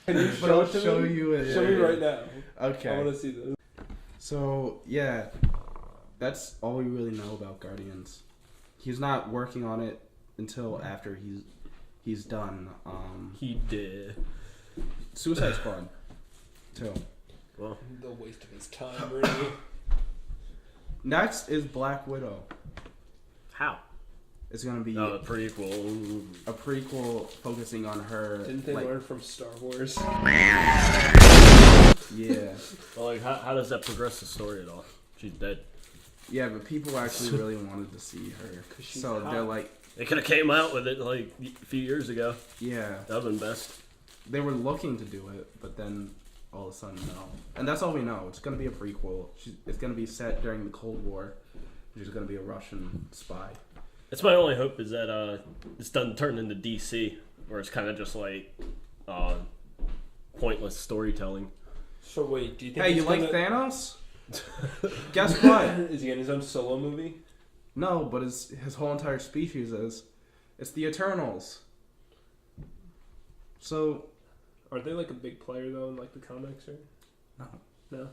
Can you But show I'll it to show me? you it. Show me right now. Okay. I want to see this. So yeah, that's all we really know about Guardians. He's not working on it until after he's done. He did. Suicide Squad, too. Well, The waste of his time, really. Next is Black Widow. how? It's gonna be A prequel. a prequel focusing on her. Didn't they like, learn from Star Wars? Yeah, Well, like, how does that progress the story at all? She's dead. yeah, but people actually really wanted to see her, she's so hot. they're like, They could have came out with it like a few years ago. yeah, That would've been best. they were looking to do it, but then all of a sudden no, and that's all we know. It's gonna be a prequel. It's gonna be set during the Cold War. She's gonna be a Russian spy. That's my only hope is that it's done turned into DC, where it's kind of just like pointless storytelling. So wait, do you think Hey, you he's like gonna... Thanos? Guess what? Is he in his own solo movie? No, but his whole entire species is. It's the Eternals. So, Aren't they like a big player though in like the comics or? No. No.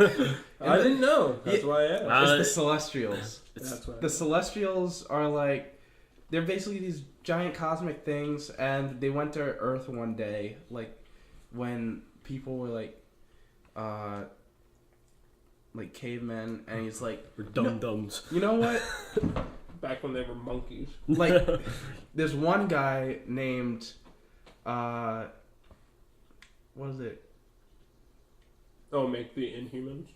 Okay. I didn't know. That's why I asked. it's the Celestials. That's why. The Celestials are like, they're basically these giant cosmic things, and they went to Earth one day, like when people were like cavemen, and he's like, We're dum-dums. you know what? Back when they were monkeys. Like, there's one guy named, what is it? Oh, make the Inhumans.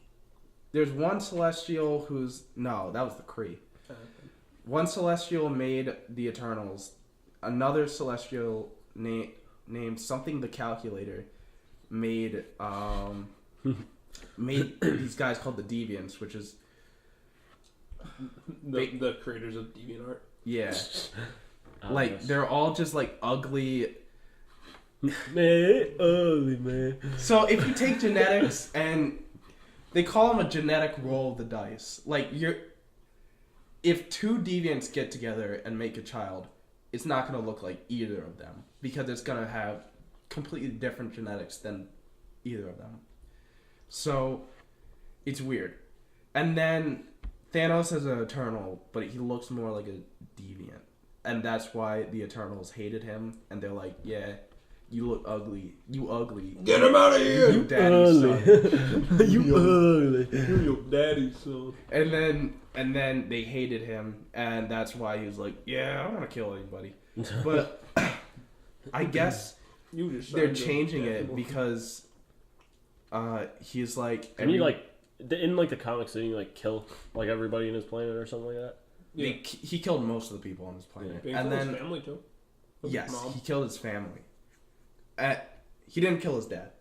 There's one Celestial who's, no, that was the Kree. One Celestial made the Eternals. Another Celestial named something the Calculator made made these guys called the Deviants, which is The creators of DeviantArt. yeah, like they're all just like ugly. Man, ugly man. So if you take genetics and they call them a genetic roll of the dice, like if two deviants get together and make a child, it's not going to look like either of them because it's going to have completely different genetics than either of them. So it's weird. And then Thanos is an Eternal, but he looks more like a deviant. And that's why the Eternals hated him, and they're like, yeah, you look ugly. You ugly. Get him out of here! You daddy's son. You ugly. You're your daddy's son. And then they hated him, and that's why he was like, yeah, I don't want to kill anybody. But I guess they're changing it because he's like... Can you like... In like the comics, didn't he like kill like everybody in his planet or something like that? Yeah. He killed most of the people on his planet. Yeah. And then his family too. With yes, his mom. he killed his family. He didn't kill his dad.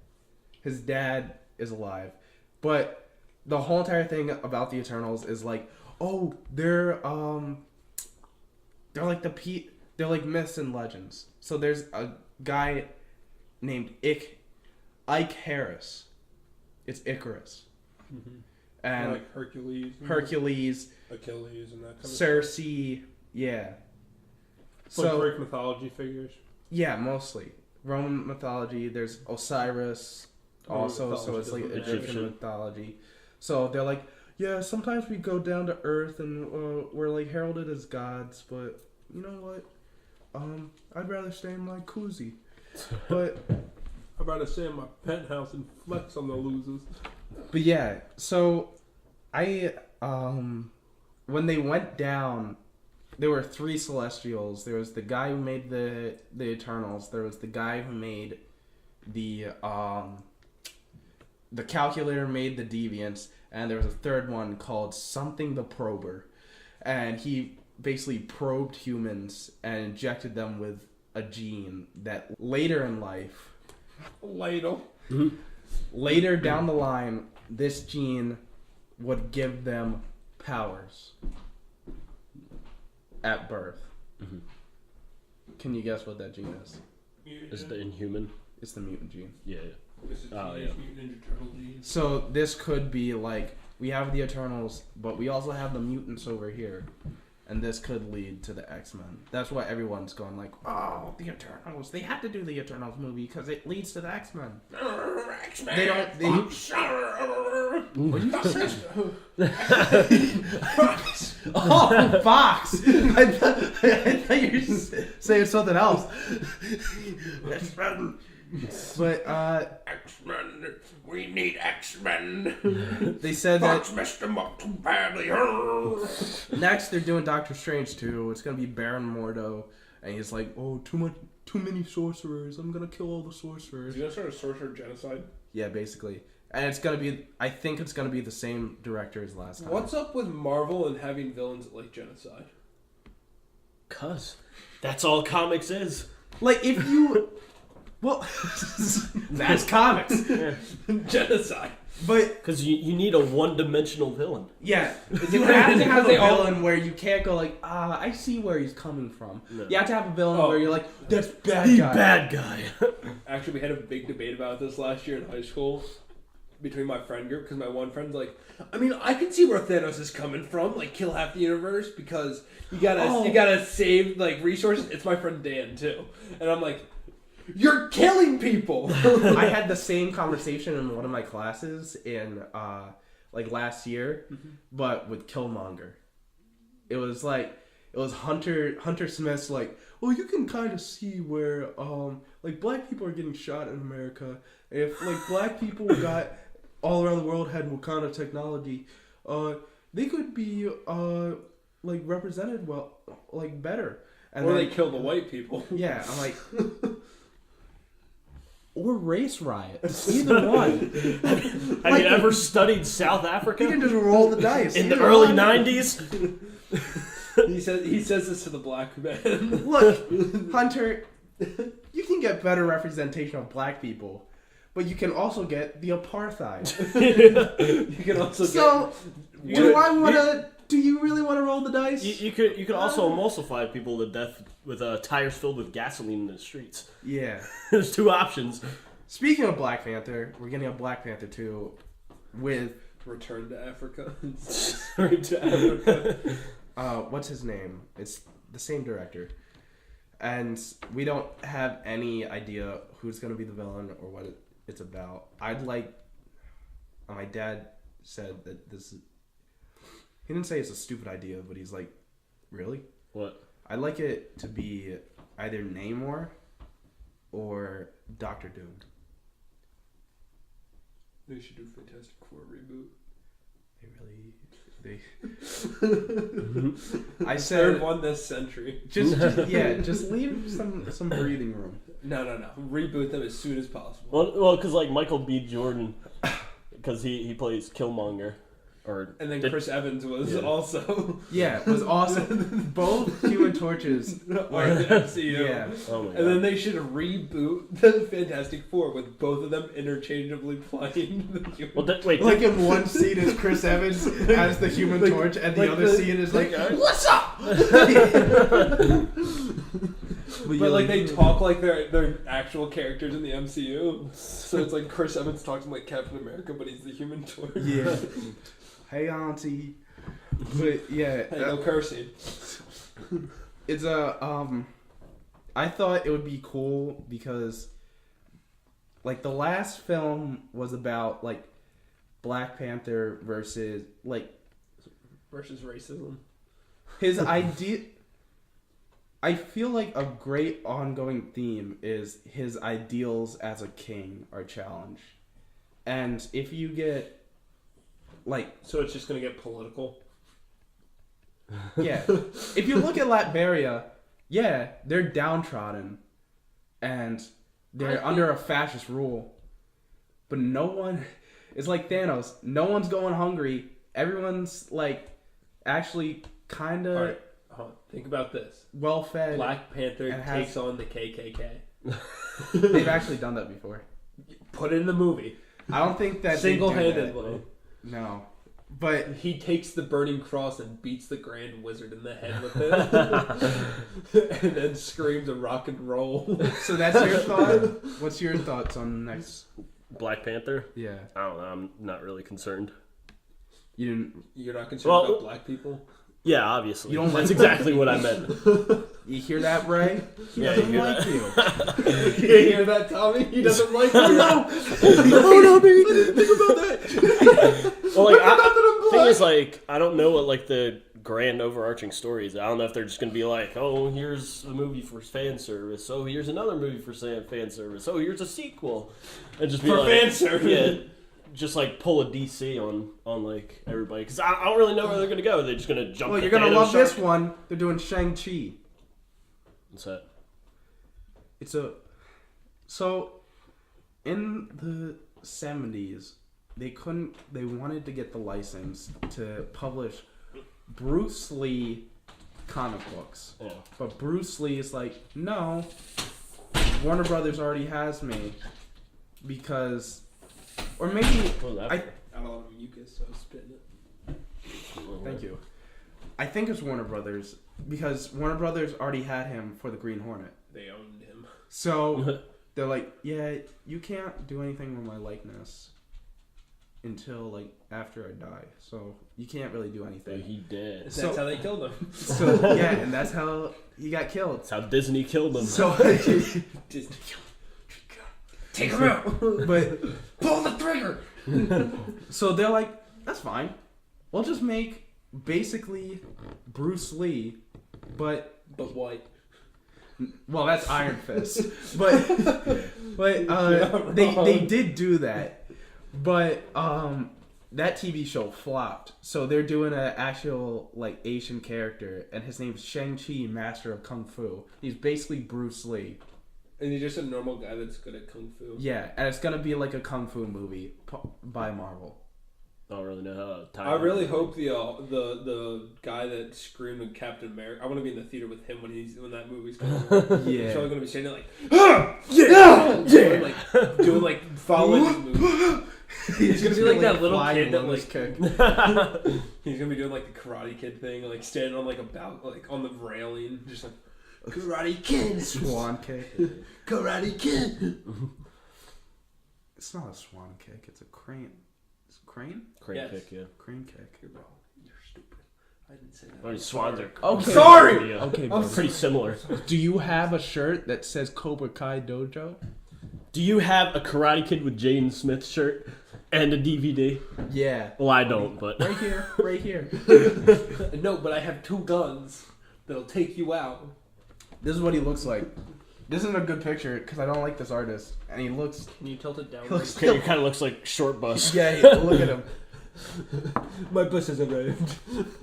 His dad is alive. But the whole entire thing about the Eternals is like, oh, they're like they're like myths and legends. So there's a guy named Ike Harris. It's Icarus. Mm-hmm. And like Hercules, Achilles, and that kind of Circe, yeah. So Greek mythology figures. Yeah, mostly Roman mythology. There's Osiris also, so it's like Egyptian mythology. So they're like, yeah, sometimes we go down to Earth and we're like heralded as gods, but you know what? I'd rather stay in my koozie. But I'd rather stay in my penthouse and flex on the losers. But yeah, so I when they went down, there were three Celestials. There was the guy who made the Eternals. There was the guy who made the Calculator made the Deviants, and there was a third one called something the Prober, and he basically probed humans and injected them with a gene that later in life, later down the line, this gene would give them powers at birth. Mm-hmm. Can you guess what that gene is? Is it the Inhuman? It's the mutant gene. Yeah. Oh yeah. So this could be like, we have the Eternals, but we also have the mutants over here. and this could lead to the X-Men. That's why everyone's going like, oh, the Eternals. They had to do the Eternals movie because it leads to the X-Men. X-Men. They don't. They, what did you say? Oh, Fox! I thought you were saying something else. But X-Men, we need X-Men. They said Fox that messed them up too badly. next they're doing Doctor Strange 2. It's gonna be Baron Mordo, and he's like, oh, too many sorcerers. I'm gonna kill all the sorcerers. Is he gonna start a sorcerer genocide? Yeah, basically. And it's gonna be. I think it's gonna be the same director as last time. What's up with Marvel and having villains that like genocide? Cuz that's all comics is. Like if you. Well, that's comics. Genocide. But Because you need a one-dimensional villain. yeah, you have to have a They all- villain where you can't go like, I see where he's coming from. No. You have to have a villain Oh. where you're like, that's bad The guy. bad guy. Actually, we had a big debate about this last year in high school between my friend group because my one friend's like, I mean, I can see where Thanos is coming from, like kill half the universe because you gotta save like resources. It's my friend Dan too, and I'm like, you're killing people. I had the same conversation in one of my classes in like last year, but with Killmonger. It was Hunter Smith's like, well, you can kind of see where like black people are getting shot in America. If like black people got all around the world had Wakanda technology, they could be like represented well, like better. And or then, they kill the white people. yeah, I'm like. Or race riots. Either one. Have you ever studied South Africa? You can just roll the dice. In the Either early one. 90s? He says this to the black man. Look, Hunter, you can get better representation of black people, but you can also get the apartheid. You can also So, do you really want to roll the dice? You could also emulsify people to death with tires filled with gasoline in the streets. Yeah. There's two options. Speaking of Black Panther, we're getting a Black Panther 2 with, Return to Africa. Return to Africa. what's his name? It's the same director. And we don't have any idea who's going to be the villain or what it's about. My dad said that this, he didn't say it's a stupid idea, but he's like, really? What? I'd like it to be either Namor or Doctor Doom. They should do Fantastic Four reboot. I Third said one this century. just leave some breathing room. No. Reboot them as soon as possible. Well, because like Michael B. Jordan, because he plays Killmonger. And then Chris Evans was also Yeah, it was awesome. Both Human Torches are in the MCU. Yeah. Oh my god. And then they should reboot the Fantastic Four with both of them interchangeably playing the Human Well, wait. Like in one scene is Chris Evans as the Human Torch, and the other scene is like, "What's up?" But like they talk like they're actual characters in the MCU. So it's like Chris Evans talks like Captain America, but he's the Human Torch. Yeah. Hey, auntie. But yeah, Hey, no cursing. it's I thought it would be cool because, like, the last film was about like Black Panther versus racism. his idea. I feel like a great ongoing theme is his ideals as a king are challenged, and if you get So it's just gonna get political. yeah, if you look at Latveria, yeah, they're downtrodden, and they're under a fascist rule, but no one, it's like Thanos. No one's going hungry. Everyone's like actually kind of Alright, think about this. well fed. Black Panther and takes on the KKK. They've actually done that before. Put it in the movie. I don't think that they do Single-handedly. that. No, but He takes the burning cross and beats the Grand Wizard in the head with it. And then screams a rock and roll. so that's your thought. What's your thoughts on the next? Black Panther? Yeah, I don't know. I'm not really concerned. you didn't. You're not concerned Well- about black people? Yeah, obviously. You don't That's like exactly what I meant. You hear that, Ray? He Yeah, you doesn't hear like that? you. You hear that, Tommy? He doesn't like you. Oh no, baby! Think about that. Well, like, thing is, like, I don't know what like the grand overarching story is. I don't know if they're just gonna be like, oh, here's a movie for fan service. Oh, here's another movie for fan service. Oh, here's a sequel, and just be For like, fan service. Yeah, just like pull a DC on like everybody because I don't really know where they're gonna go. They're just gonna jump. Well, the you're gonna Thanos love shark? this one. They're doing Shang-Chi. What's that? So in the 70s, they wanted to get the license to publish Bruce Lee comic books. Yeah. But Bruce Lee is like, no, Warner Brothers already has me because, or maybe What was that I. for? I don't know mucus, so I was spitting it. Thank you. I think it's Warner Brothers because Warner Brothers already had him for the Green Hornet. They owned him. So they're like, yeah, you can't do anything with my likeness until like after I die. So you can't really do So anything. he did. That's So- how they killed him. So yeah, and that's how he got killed. That's how Disney killed him. So, Disney killed him. Take him out. but Pull the trigger. so they're like, that's fine. We'll just make basically Bruce Lee, but But white. well, that's Iron Fist. but they did do that, but that TV show flopped. So they're doing an actual like Asian character, and his name's Shang-Chi, Master of Kung Fu. He's basically Bruce Lee. And he's just a normal guy that's good at kung fu. Yeah, and it's gonna be like a kung fu movie by Marvel. I don't really know how to tie I it. really hope the guy that screamed with Captain America. I want to be in the theater with him when that movie's coming. Yeah. He's probably gonna be standing like, doing like following his moves. He's gonna be like that little kid that like kick. he's gonna be doing like the Karate Kid thing, like standing on like like on the railing, just like Karate Kid, Swan kick. Karate Kid. It's not a swan kick. It's a crane. It's a crane. Crane Yes. kick, yeah. Crane kick. You're wrong. You're stupid. I didn't say that. I mean, swans are Okay. Sorry! Yeah. Okay, I'm brother. Pretty similar. Do you have a shirt that says Cobra Kai Dojo? Do you have a Karate Kid with Jaden Smith shirt and a DVD? Yeah. Well, I don't, but Right here. Right here. No, but I have 2 guns that'll take you out. This is what he looks like. This isn't a good picture because I don't like this artist, and he looks. Can you tilt it down? He looks. it kind of looks like Short Bus. Yeah. Look at him. My bus has arrived.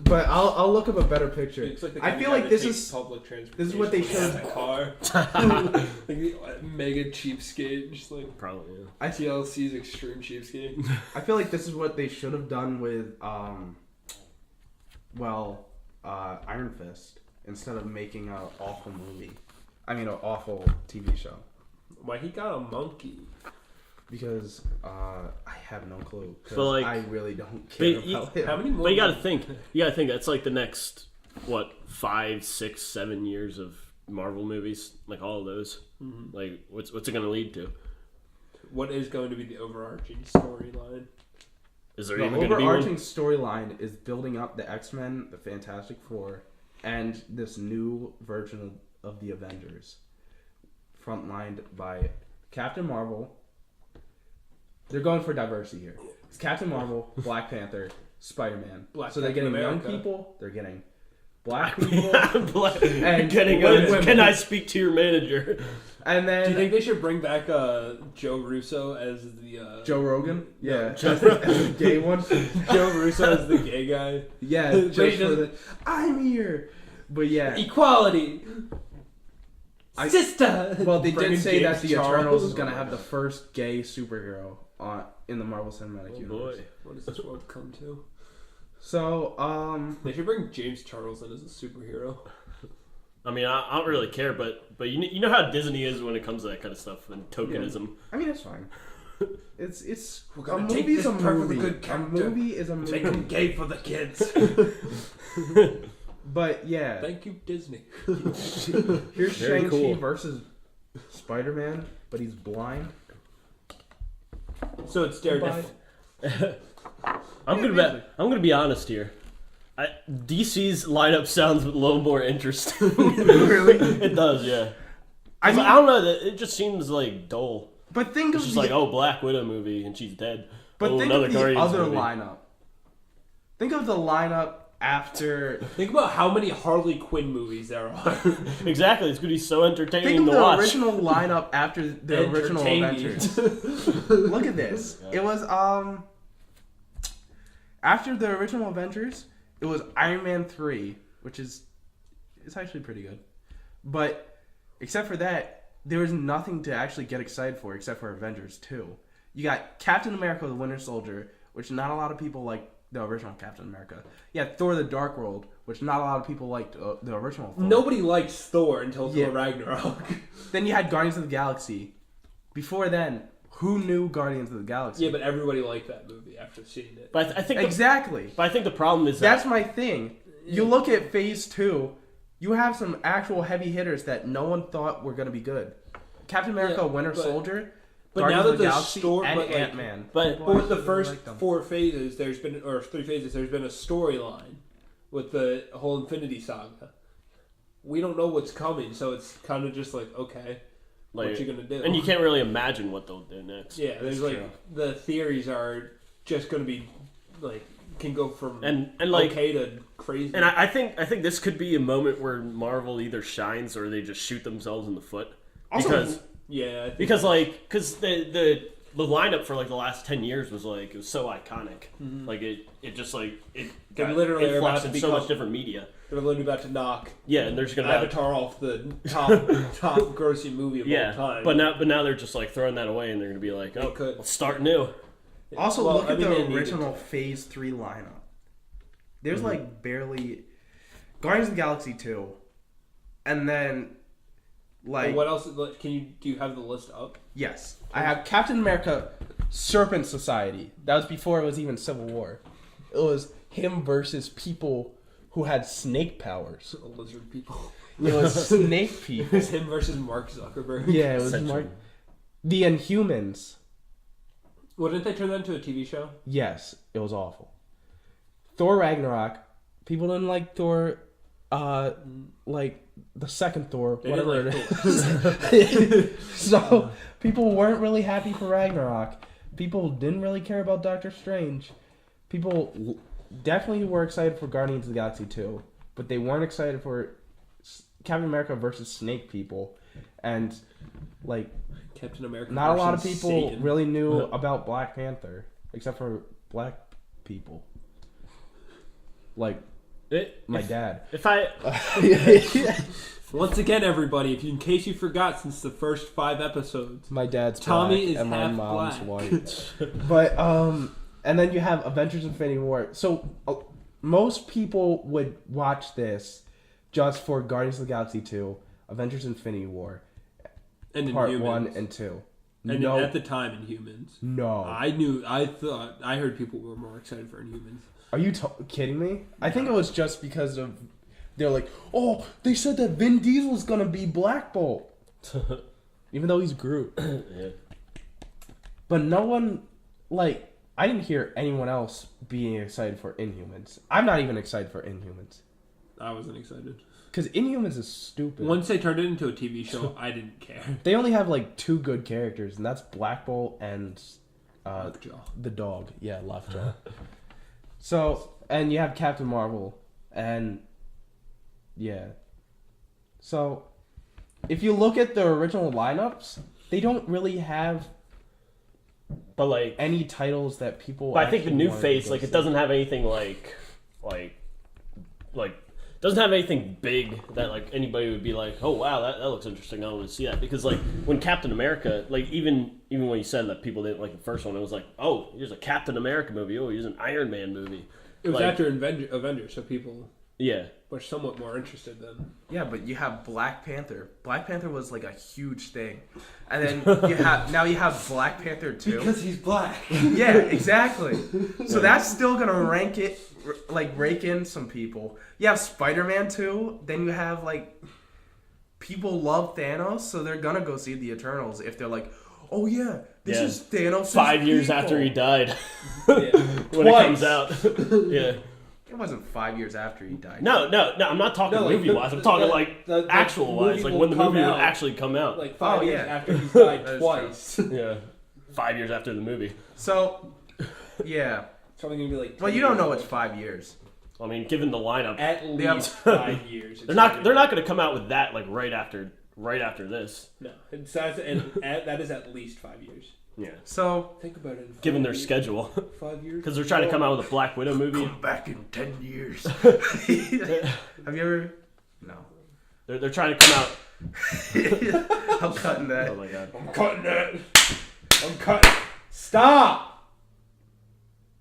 But I'll look up a better picture. It's like the I kind feel of guy like that this takes is. public transportation. this is what they when he's should- in a car. Like the mega cheapskate, just like Probably. Yeah. I feel. TLC's extreme cheapskate. I feel like this is what they should have done with Iron Fist instead of making an awful movie. I mean, an awful TV show. Why he got a monkey? Because I have no clue. 'Cause But, like, I really don't care but you- about him. How many more? But you gotta think. That's like the next 5, 6, 7 years of Marvel movies, like all of those. Mm-hmm. Like, what's it gonna lead to? What is going to be the overarching storyline? Is there The even gonna be overarching one? storyline is building up the X-Men, the Fantastic Four, and this new version of the Avengers, frontlined by Captain Marvel. They're going for diversity here. It's Captain Marvel, Black Panther, Spider-Man. Black So they're Captain getting America. young people. They're getting black people, and getting women. can I speak to your manager? and then Do you think they should bring back Joe Russo as the Joe Rogan? No, Yeah, as the gay one. Joe Russo as the gay guy? Yeah, But just he for doesn't- the I'm here. But yeah, Equality. Sister. well, they Bring did in say that James the Charles. Eternals is gonna have the first gay superhero in the Marvel Cinematic Oh Universe. boy. What does this world come to? So, They should bring James Charles in as a superhero. I mean, I don't really care, but you know how Disney is when it comes to that kind of stuff and tokenism. I mean, it's fine. It's We're a gonna take movie's this a perfectly movie. good A character, movie is a make him movie. gay for the kids. But yeah, Thank you, Disney. here's Very Shang-Chi cool. versus Spider-Man, but he's blind. So it's Daredevil. I'm gonna be honest here. DC's lineup sounds a little more interesting. Really? It does, yeah. I mean, I don't know. It just seems like dull. but think It's of just like, Black Widow movie and she's dead. but think another of the Guardians other movie. lineup. Think of the lineup after. Think about how many Harley Quinn movies there are. Exactly, it's gonna be so entertaining Think of to the watch. original lineup after the original Entertaining. Avengers. Look at this. It was after the original Avengers, it was Iron Man 3, which is it's actually pretty good. But except for that, there was nothing to actually get excited for except for Avengers 2. You got Captain America the Winter Soldier, which not a lot of people like the original Captain America. You had Thor the Dark World, which not a lot of people liked the original Thor. Nobody likes Thor until Yeah. Thor Ragnarok. Then you had Guardians of the Galaxy. Before then, who knew Guardians of the Galaxy? Yeah, but everybody liked that movie after seeing it. But I think Exactly. but I think the problem is That's that my thing. You look at Phase 2, you have some actual heavy hitters that no one thought were going to be good. Captain America, Yeah, Winter but- Soldier, but Guardians now of that the the Galaxy, story- and but, like- Ant-Man. but For the really first like them. 4 phases, or 3 phases, there's been a storyline with the whole Infinity Saga. We don't know what's coming, so it's kind of just like, okay, what you gonna do? And you can't really imagine what they'll do next. Yeah, there's That's like true. the theories are just gonna be like can go from And like okay to crazy. and I think this could be a moment where Marvel either shines or they just shoot themselves in the foot. Also, Because yeah, I think because the lineup for like the last 10 years was like it was so iconic. Like it just like it They got literally are influxed about in to so become- much different media. they're literally about to knock Yeah, and they're just gonna Avatar off the top grossing movie of all time. but now they're just like throwing that away and they're gonna be like, oh, could. let's start new. Also, Well, look I at mean, they the needed original to. Phase 3 lineup. There's like barely Guardians of the Galaxy 2, and then like what else? Do you have the list up? yes, I have Captain America, Serpent Society. That was before it was even Civil War. It was him versus people who had snake powers. Lizard people. It was snake people. It's him versus Mark Zuckerberg. Yeah, it was Essentially. Mark. The Inhumans. Well, didn't they turn that into a TV show? Yes, it was awful. Thor Ragnarok. People didn't like Thor. Like the second Thor, They whatever didn't it is. So people weren't really happy for Ragnarok. People didn't really care about Doctor Strange. People definitely were excited for Guardians of the Galaxy 2, but they weren't excited for Captain America versus Snake People, and like Captain America. not a lot of versus people Satan. really knew about Black Panther, except for black people. Like my dad. If I Once again, everybody, in case you forgot, since the first 5 episodes, My dad's Tommy black is and my half mom's black. white. But and then you have Avengers Infinity War. So most people would watch this just for Guardians of the Galaxy 2, Avengers Infinity War, and Part Inhumans. 1 and 2. And no, at the time, Inhumans. no. I heard people were more excited for Inhumans. Are you kidding me? I think it was just because of they're like, oh, they said that Vin Diesel's gonna be Black Bolt, even though he's Groot. yeah. But no one, like, I didn't hear anyone else being excited for Inhumans. I'm not even excited for Inhumans. I wasn't excited. Because Inhumans is stupid. Once they turned it into a TV show, I didn't care. They only have, like, 2 good characters, and that's Black Bolt and Lockjaw. the dog. Yeah, Lockjaw. So, and you have Captain Marvel, and, yeah. So, if you look at the original lineups, they don't really have But like any titles that people. But I think the actually new wanted to phase, go like, it see. doesn't have anything like doesn't have anything big that like anybody would be like, oh wow, that looks interesting. I want to see that because like when Captain America, like even when you said that people didn't like the first one, it was like, oh, here's a Captain America movie. Oh, here's an Iron Man movie. It was Like- after Avengers, so people Yeah, were somewhat more interested then. Yeah, but you have Black Panther. Black Panther was like a huge thing, and then you have Black Panther 2. he's black. Yeah, exactly. So that's still gonna rake in some people. You have Spider-Man 2. Then you have like people love Thanos, so they're gonna go see the Eternals if they're like, oh yeah, this Yeah. is Thanos. 5 years after he died, Yeah. when it Twice. comes out. Yeah, It wasn't 5 years after he died. No. I'm not talking No, like, movie wise. I'm talking the actual wise, movie like will when the come movie would out. actually come out. Like 5 years yeah. after he's died That is twice. Yeah, 5 years after the movie. So, yeah. It's probably gonna be like. Well, 10 you don't years know old. it's 5 years. I mean, given the lineup, At least 5 years. they're not going to come out with that like right after this. No, that is at least 5 years. Yeah. So, Think about it. Given their schedule, 5 years. because they're trying to come out with a Black Widow movie. back in 10 years. Have you ever? No. They're trying to come out. I'm cutting that. Oh my god. I'm cutting it. I'm cutting. Stop.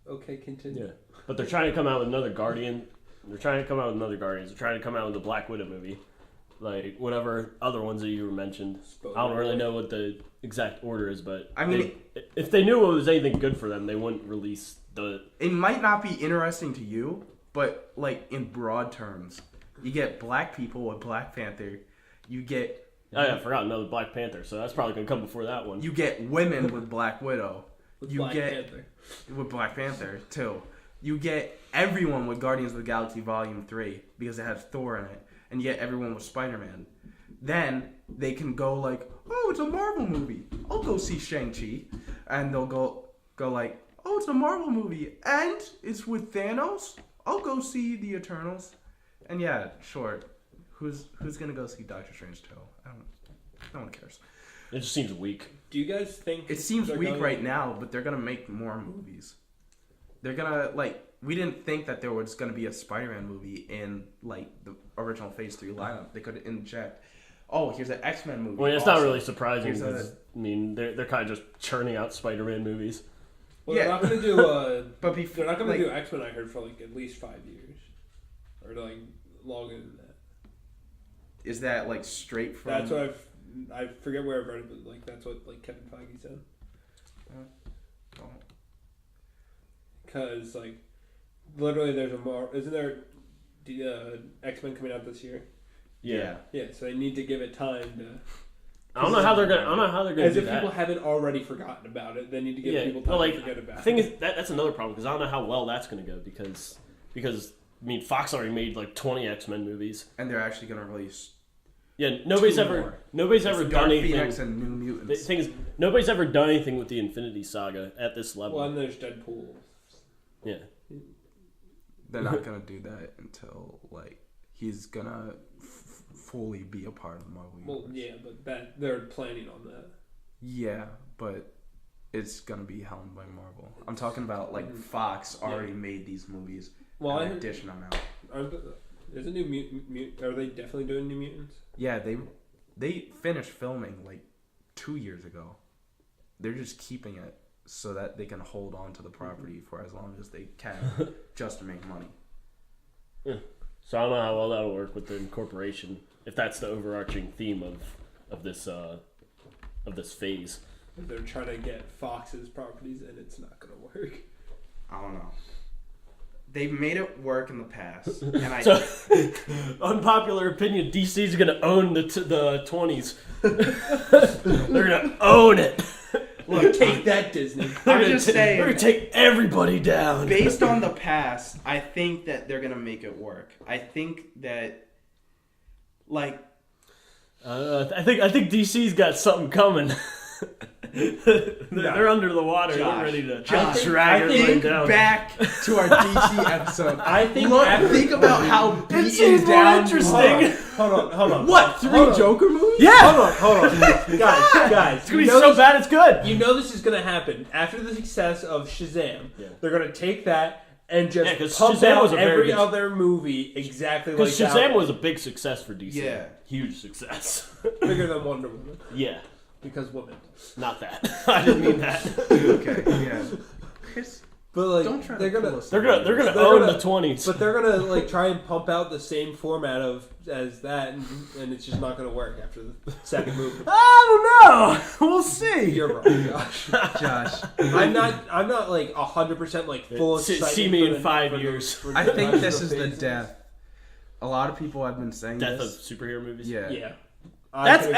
Okay, continue. Yeah. But they're trying to come out with another Guardian. They're trying to come out with another Guardians. They're trying to come out with a Black Widow movie. Like, whatever other ones that you were mentioned. I don't really know what the exact order is, but I mean, if they knew it was anything good for them, they wouldn't release the... It might not be interesting to you, but, like, in broad terms, you get black people with Black Panther. You get... Oh, yeah, I forgot another Black Panther, so that's probably going to come before that one. You get women with Black Widow. With you Black get... Panther. With Black Panther, too. You get everyone with Guardians of the Galaxy Volume 3, because it has Thor in it. And you get everyone with Spider-Man. Then they can go like, oh, it's a Marvel movie. I'll go see Shang-Chi. And they'll go like, oh, it's a Marvel movie. And it's with Thanos. I'll go see the Eternals. And yeah, sure. Who's gonna go see Doctor Strange 2? No one cares. It just seems weak. Do you guys think It seems they're weak going- right now, but they're gonna make more movies. They're gonna, like, we didn't think that there was gonna be a Spider-Man movie in, like, the original Phase 3 lineup. They could inject, oh, here's an X-Men movie. I mean, it's also. not really surprising Here's because, I mean, they're kind of just churning out Spider-Man movies. Well, Yeah. they're not gonna do. But They're not gonna like, do X-Men. I heard for like at least 5 years, or like longer than that. Is that, like, straight from... That's what I forget where I read it, but like that's what like Kevin Feige said. Oh. Because like literally, there's isn't there X-Men coming out this year? Yeah. Yeah, so they need to give it time to. I don't know how they're gonna As do if that. people haven't already forgotten about it, they need to give people time but like, to forget about the thing it. is that's another problem because I don't know how well that's gonna go because I mean Fox already made like 20 X-Men movies. And they're actually gonna release... Yeah, nobody's Two ever more. done Dark anything. Phoenix and New The Mutants. thing is, nobody's ever done anything with the Infinity Saga at this level. Well, and there's Deadpool. Yeah. They're not gonna do that until, like, he's gonna fully be a part of the Marvel Universe. Well, yeah, but they're planning on that. Yeah, but it's gonna be helmed by Marvel. I'm talking about, like, Fox already made these movies. Well, I and heard, addition them out. isn't New Mutant? Are they definitely doing New Mutants? Yeah, they finished filming like 2 years ago. They're just keeping it so that they can hold on to the property for as long as they can, just to make money. Yeah. So I don't know how well that'll work with the incorporation, if that's the overarching theme of this phase. They're trying to get Fox's properties, and it's not going to work. I don't know. They've made it work in the past, and I. So, unpopular opinion: DC's gonna own the 20s. They're gonna own it. Look, take that, Disney. I'm just They're saying. gonna take everybody down. Based on the past, I think that they're gonna make it work. I think that, like, I think DC's got something coming. They're under the water. They're Josh, ready to Josh, drag everybody think down. back to our DC episode. I think Think about how beaten seems more down. interesting. Hold on. What? 3 Joker movies? Yeah. Hold on. Guys. It's gonna be so bad it's good. You know this is going to happen. After the success of Shazam, they're going to take that and just 'cause pump Shazam out was a very every good- other movie exactly like Because that. Shazam was a big success for DC. Yeah. Huge success. bigger than Wonder Woman. Yeah. Because women. Not that. I didn't mean that. Okay, yeah. Chris, But like, don't try they're to pull gonna us They're down. gonna They're own gonna- the 20s. But they're gonna like try and pump out the same format as that, and it's just not gonna work after the second movie. I don't know. We'll see. You're wrong, Josh. Josh. I'm not like 100% like full excitement. See me for in 5 for years. for I think rest this of is the phases. death. A lot of people have been saying Death of this. superhero movies. Yeah. Yeah. I didn't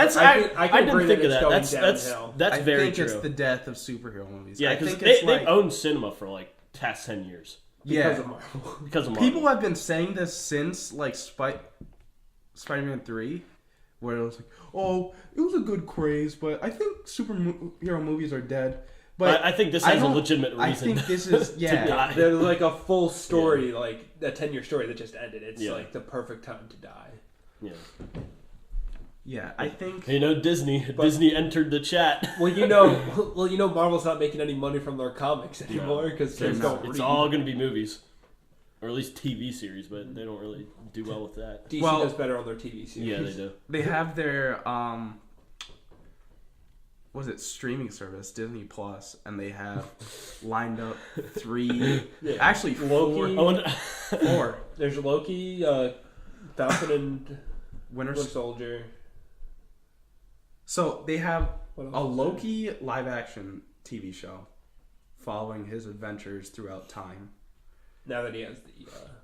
agree think that of it's that. going That's downhill. that's I very think true. it's the death of superhero movies. Yeah, I because think it's they've like, owned cinema for like past 10 years. Because of Marvel. Because of Marvel. People have been saying this since like Spider-Man 3, where it was like, oh, it was a good craze, but I think superhero movies are dead. But I think this has a legitimate reason. I think this is to die. There's like a full story, like a 10-year story that just ended. It's like the perfect time to die. Yeah. Yeah, I think Disney entered the chat. Well, Marvel's not making any money from their comics anymore because kids don't read. It's all going to be movies, or at least TV series, but they don't really do well with that. DC does better on their TV series. Yeah, they do. They have their streaming service, Disney Plus, and they have lined up 3, actually 4. Loki. 4. There's Loki, Falcon and Winter Soldier. So they have a Loki live-action TV show following his adventures throughout time. Now that he has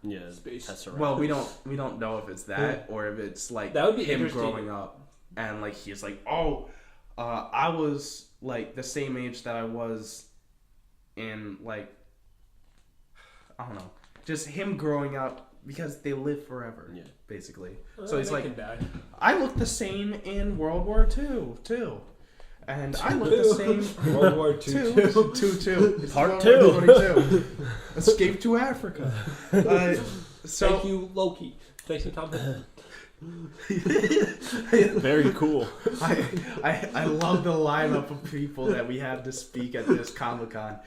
the space. Well, we don't know if it's that or if it's like that would be him growing up and like he's like, I was like the same age that I was in like, I don't know, just him growing up because they live forever, basically. So he's like, I look the same in World War II too, and I look the same World War II two. Part 2. Escape to Africa. Thank you, Loki. Thank you, Tom. Very cool. I love the lineup of people that we have to speak at this Comic-Con.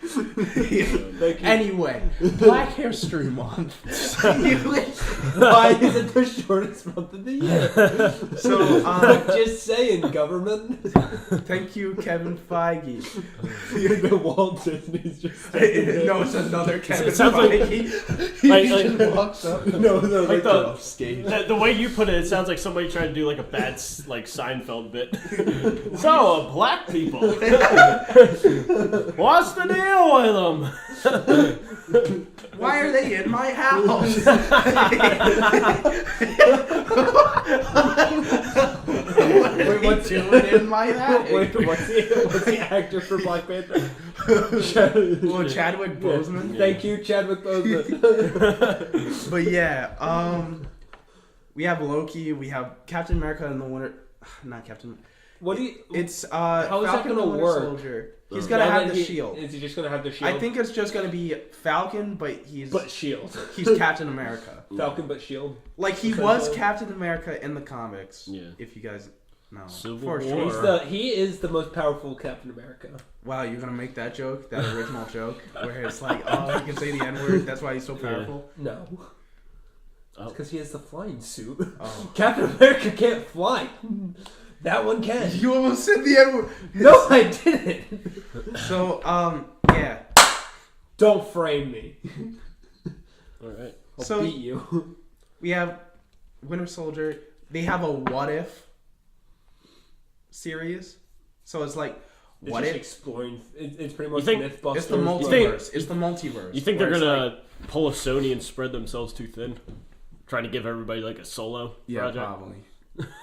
Anyway, Black History Month. Why is it the shortest month of the year? So, just saying, government. Thank you, Kevin Feige. The Walt Disney's just no, it's another Kevin Feige. He just walks up. No, like the way you put it sounds like somebody trying to do like a bad like Seinfeld bit. So, black people. What's the deal with them? Why are they in my house? Wait, what's doing in my house? Wait, what's the actor for Black Panther? Chadwick Boseman. Thank you, Chadwick Boseman. But yeah, we have Loki, we have Captain America and the Winter... Not Captain... What do you... It's, how is Falcon that going to work? Soldier. He's going to have the shield. Is he just going to have the shield? I think it's just going to be Falcon, but he's... But shield. He's Captain America. Falcon, but shield. Like, he was Captain America in the comics. Yeah. If you guys know. Civil For War. sure. He is the most powerful Captain America. Wow, you're going to make that joke? That original joke? Where it's like, oh, he can say the N-word, that's why he's so powerful? No. Oh. It's because he has the flying suit. Oh. Captain America can't fly. That one can. You almost said the N-word. No, I didn't. So, yeah. Don't frame me. Alright. I'll beat you. We have Winter Soldier. They have a What If series. So it's like, what if? Exploring. It's pretty much Mythbusters. It's the multiverse. It's the multiverse. You think they're gonna pull a Sony and spread themselves too thin? Trying to give everybody like a solo project? Probably.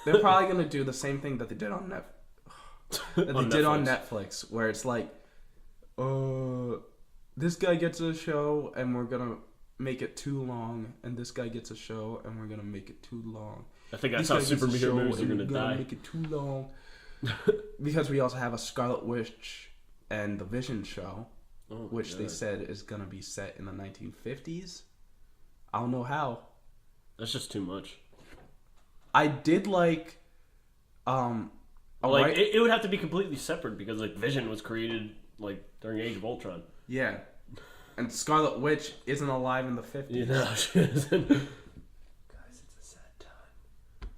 They're probably gonna do the same thing that they did on Netflix, where it's like, this guy gets a show and we're gonna make it too long, and this guy gets a show and we're gonna make it too long. I think that's how superhero movies are gonna die. Make it too long. Because we also have a Scarlet Witch and the Vision show, which they said is gonna be set in the 1950s. I don't know how. That's just too much. I did like, it would have to be completely separate because like Vision was created like during Age of Ultron. Yeah, and Scarlet Witch isn't alive in the 50s. You know, she isn't. Guys, it's a sad time.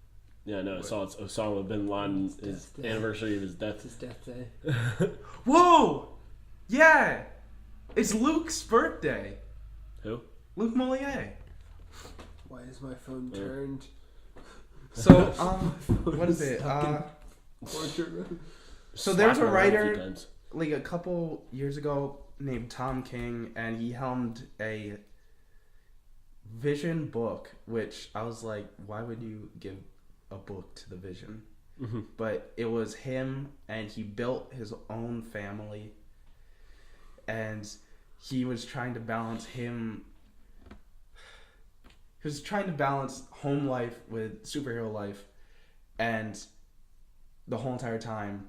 Yeah, I know. I saw it's Osama bin Laden, his anniversary of his death. His death day. Whoa! Yeah! It's Luke's birthday. Who? Luke Mollier. Why is my phone turned? So, what is it? So there's a writer, like a couple years ago, named Tom King, and he helmed a Vision book, which I was like, why would you give a book to the Vision? Mm-hmm. But it was him, and he built his own family, and he was trying to balance him he was trying to balance home life with superhero life, and the whole entire time,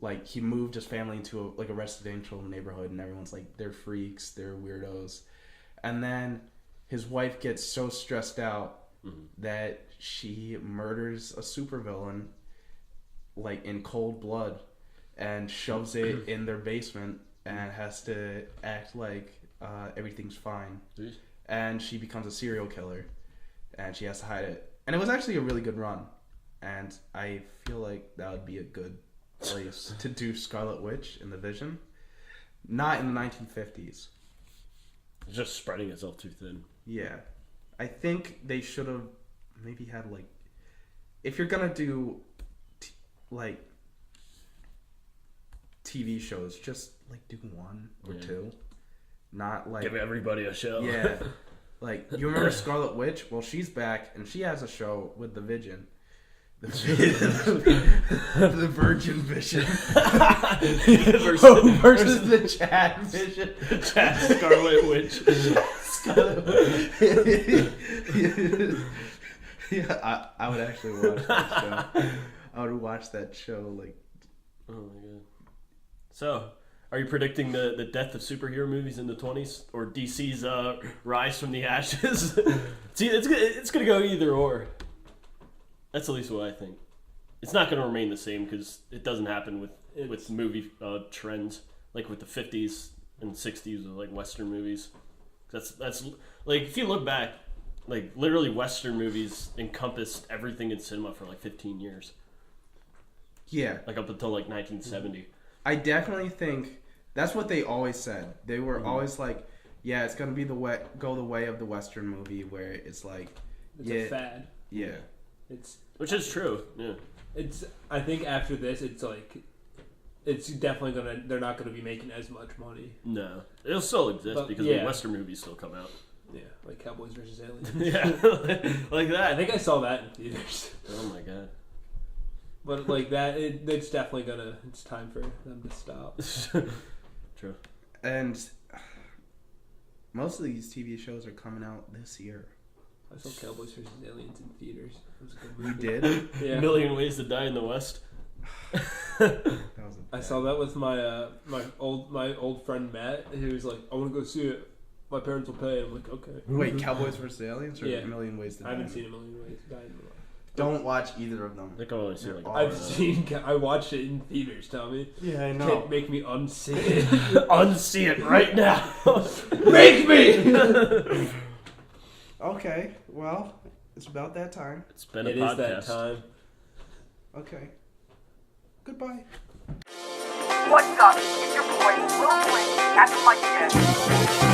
like, he moved his family into a residential neighborhood, and everyone's like, they're freaks, they're weirdos. And then his wife gets so stressed out that she murders a supervillain, like, in cold blood, and shoves it in their basement, and has to act like everything's fine. Jeez. And she becomes a serial killer, and she has to hide it. And it was actually a really good run, and I feel like that would be a good place to do Scarlet Witch in the Vision. Not in the 1950s. It's just spreading itself too thin. Yeah. I think they should have maybe had, like, if you're gonna do like TV shows, just like do one or two. Not like give everybody a show. Yeah. Like, you remember Scarlet Witch? Well, she's back, and she has a show with the Vision. The Virgin Vision. versus the Chad Vision. Chad Scarlet Witch. Scarlet Witch. Yeah, I would actually watch that show. I would watch that show, like... Oh my god. So, are you predicting the death of superhero movies in the 20s? Or DC's rise from the ashes? See, it's going to go either or. That's at least what I think. It's not going to remain the same because it doesn't happen with movie trends. Like with the 50s and 60s with like Western movies. That's like, if you look back, like literally Western movies encompassed everything in cinema for like 15 years. Yeah. Like up until like 1970. I definitely think that's what they always said. They were always like, yeah, it's going to be the way of the Western movie where it's like... It's a fad. Yeah. Which is true, yeah. I think after this, it's like... It's definitely they're not gonna be making as much money. No. It'll still exist because the Western movies still come out. Yeah, like Cowboys vs. Aliens. Yeah, like that. I think I saw that in theaters. Oh my god. But like that, it's definitely it's time for them to stop. True. And most of these TV shows are coming out this year. I saw Cowboys vs. Aliens in theaters. It was a good We movie. did? Yeah. Million Ways to Die in the West. I saw that with my old friend Matt, who was like, "I want to go see it. My parents will pay." I'm like, "Okay." Wait, Cowboys vs. Aliens or Yeah. A Million Ways to Die? I haven't seen A Million Ways to Die. Don't watch either of them. I think I've only seen like I watched it in theaters, Tommy. Yeah, I Can't make me unsee it. unsee it right now. Make me. Okay, well, it's about that time. It's been a It podcast. is that time. Okay. Goodbye. What's up? It's your boy, Will Flynn, at the mic again.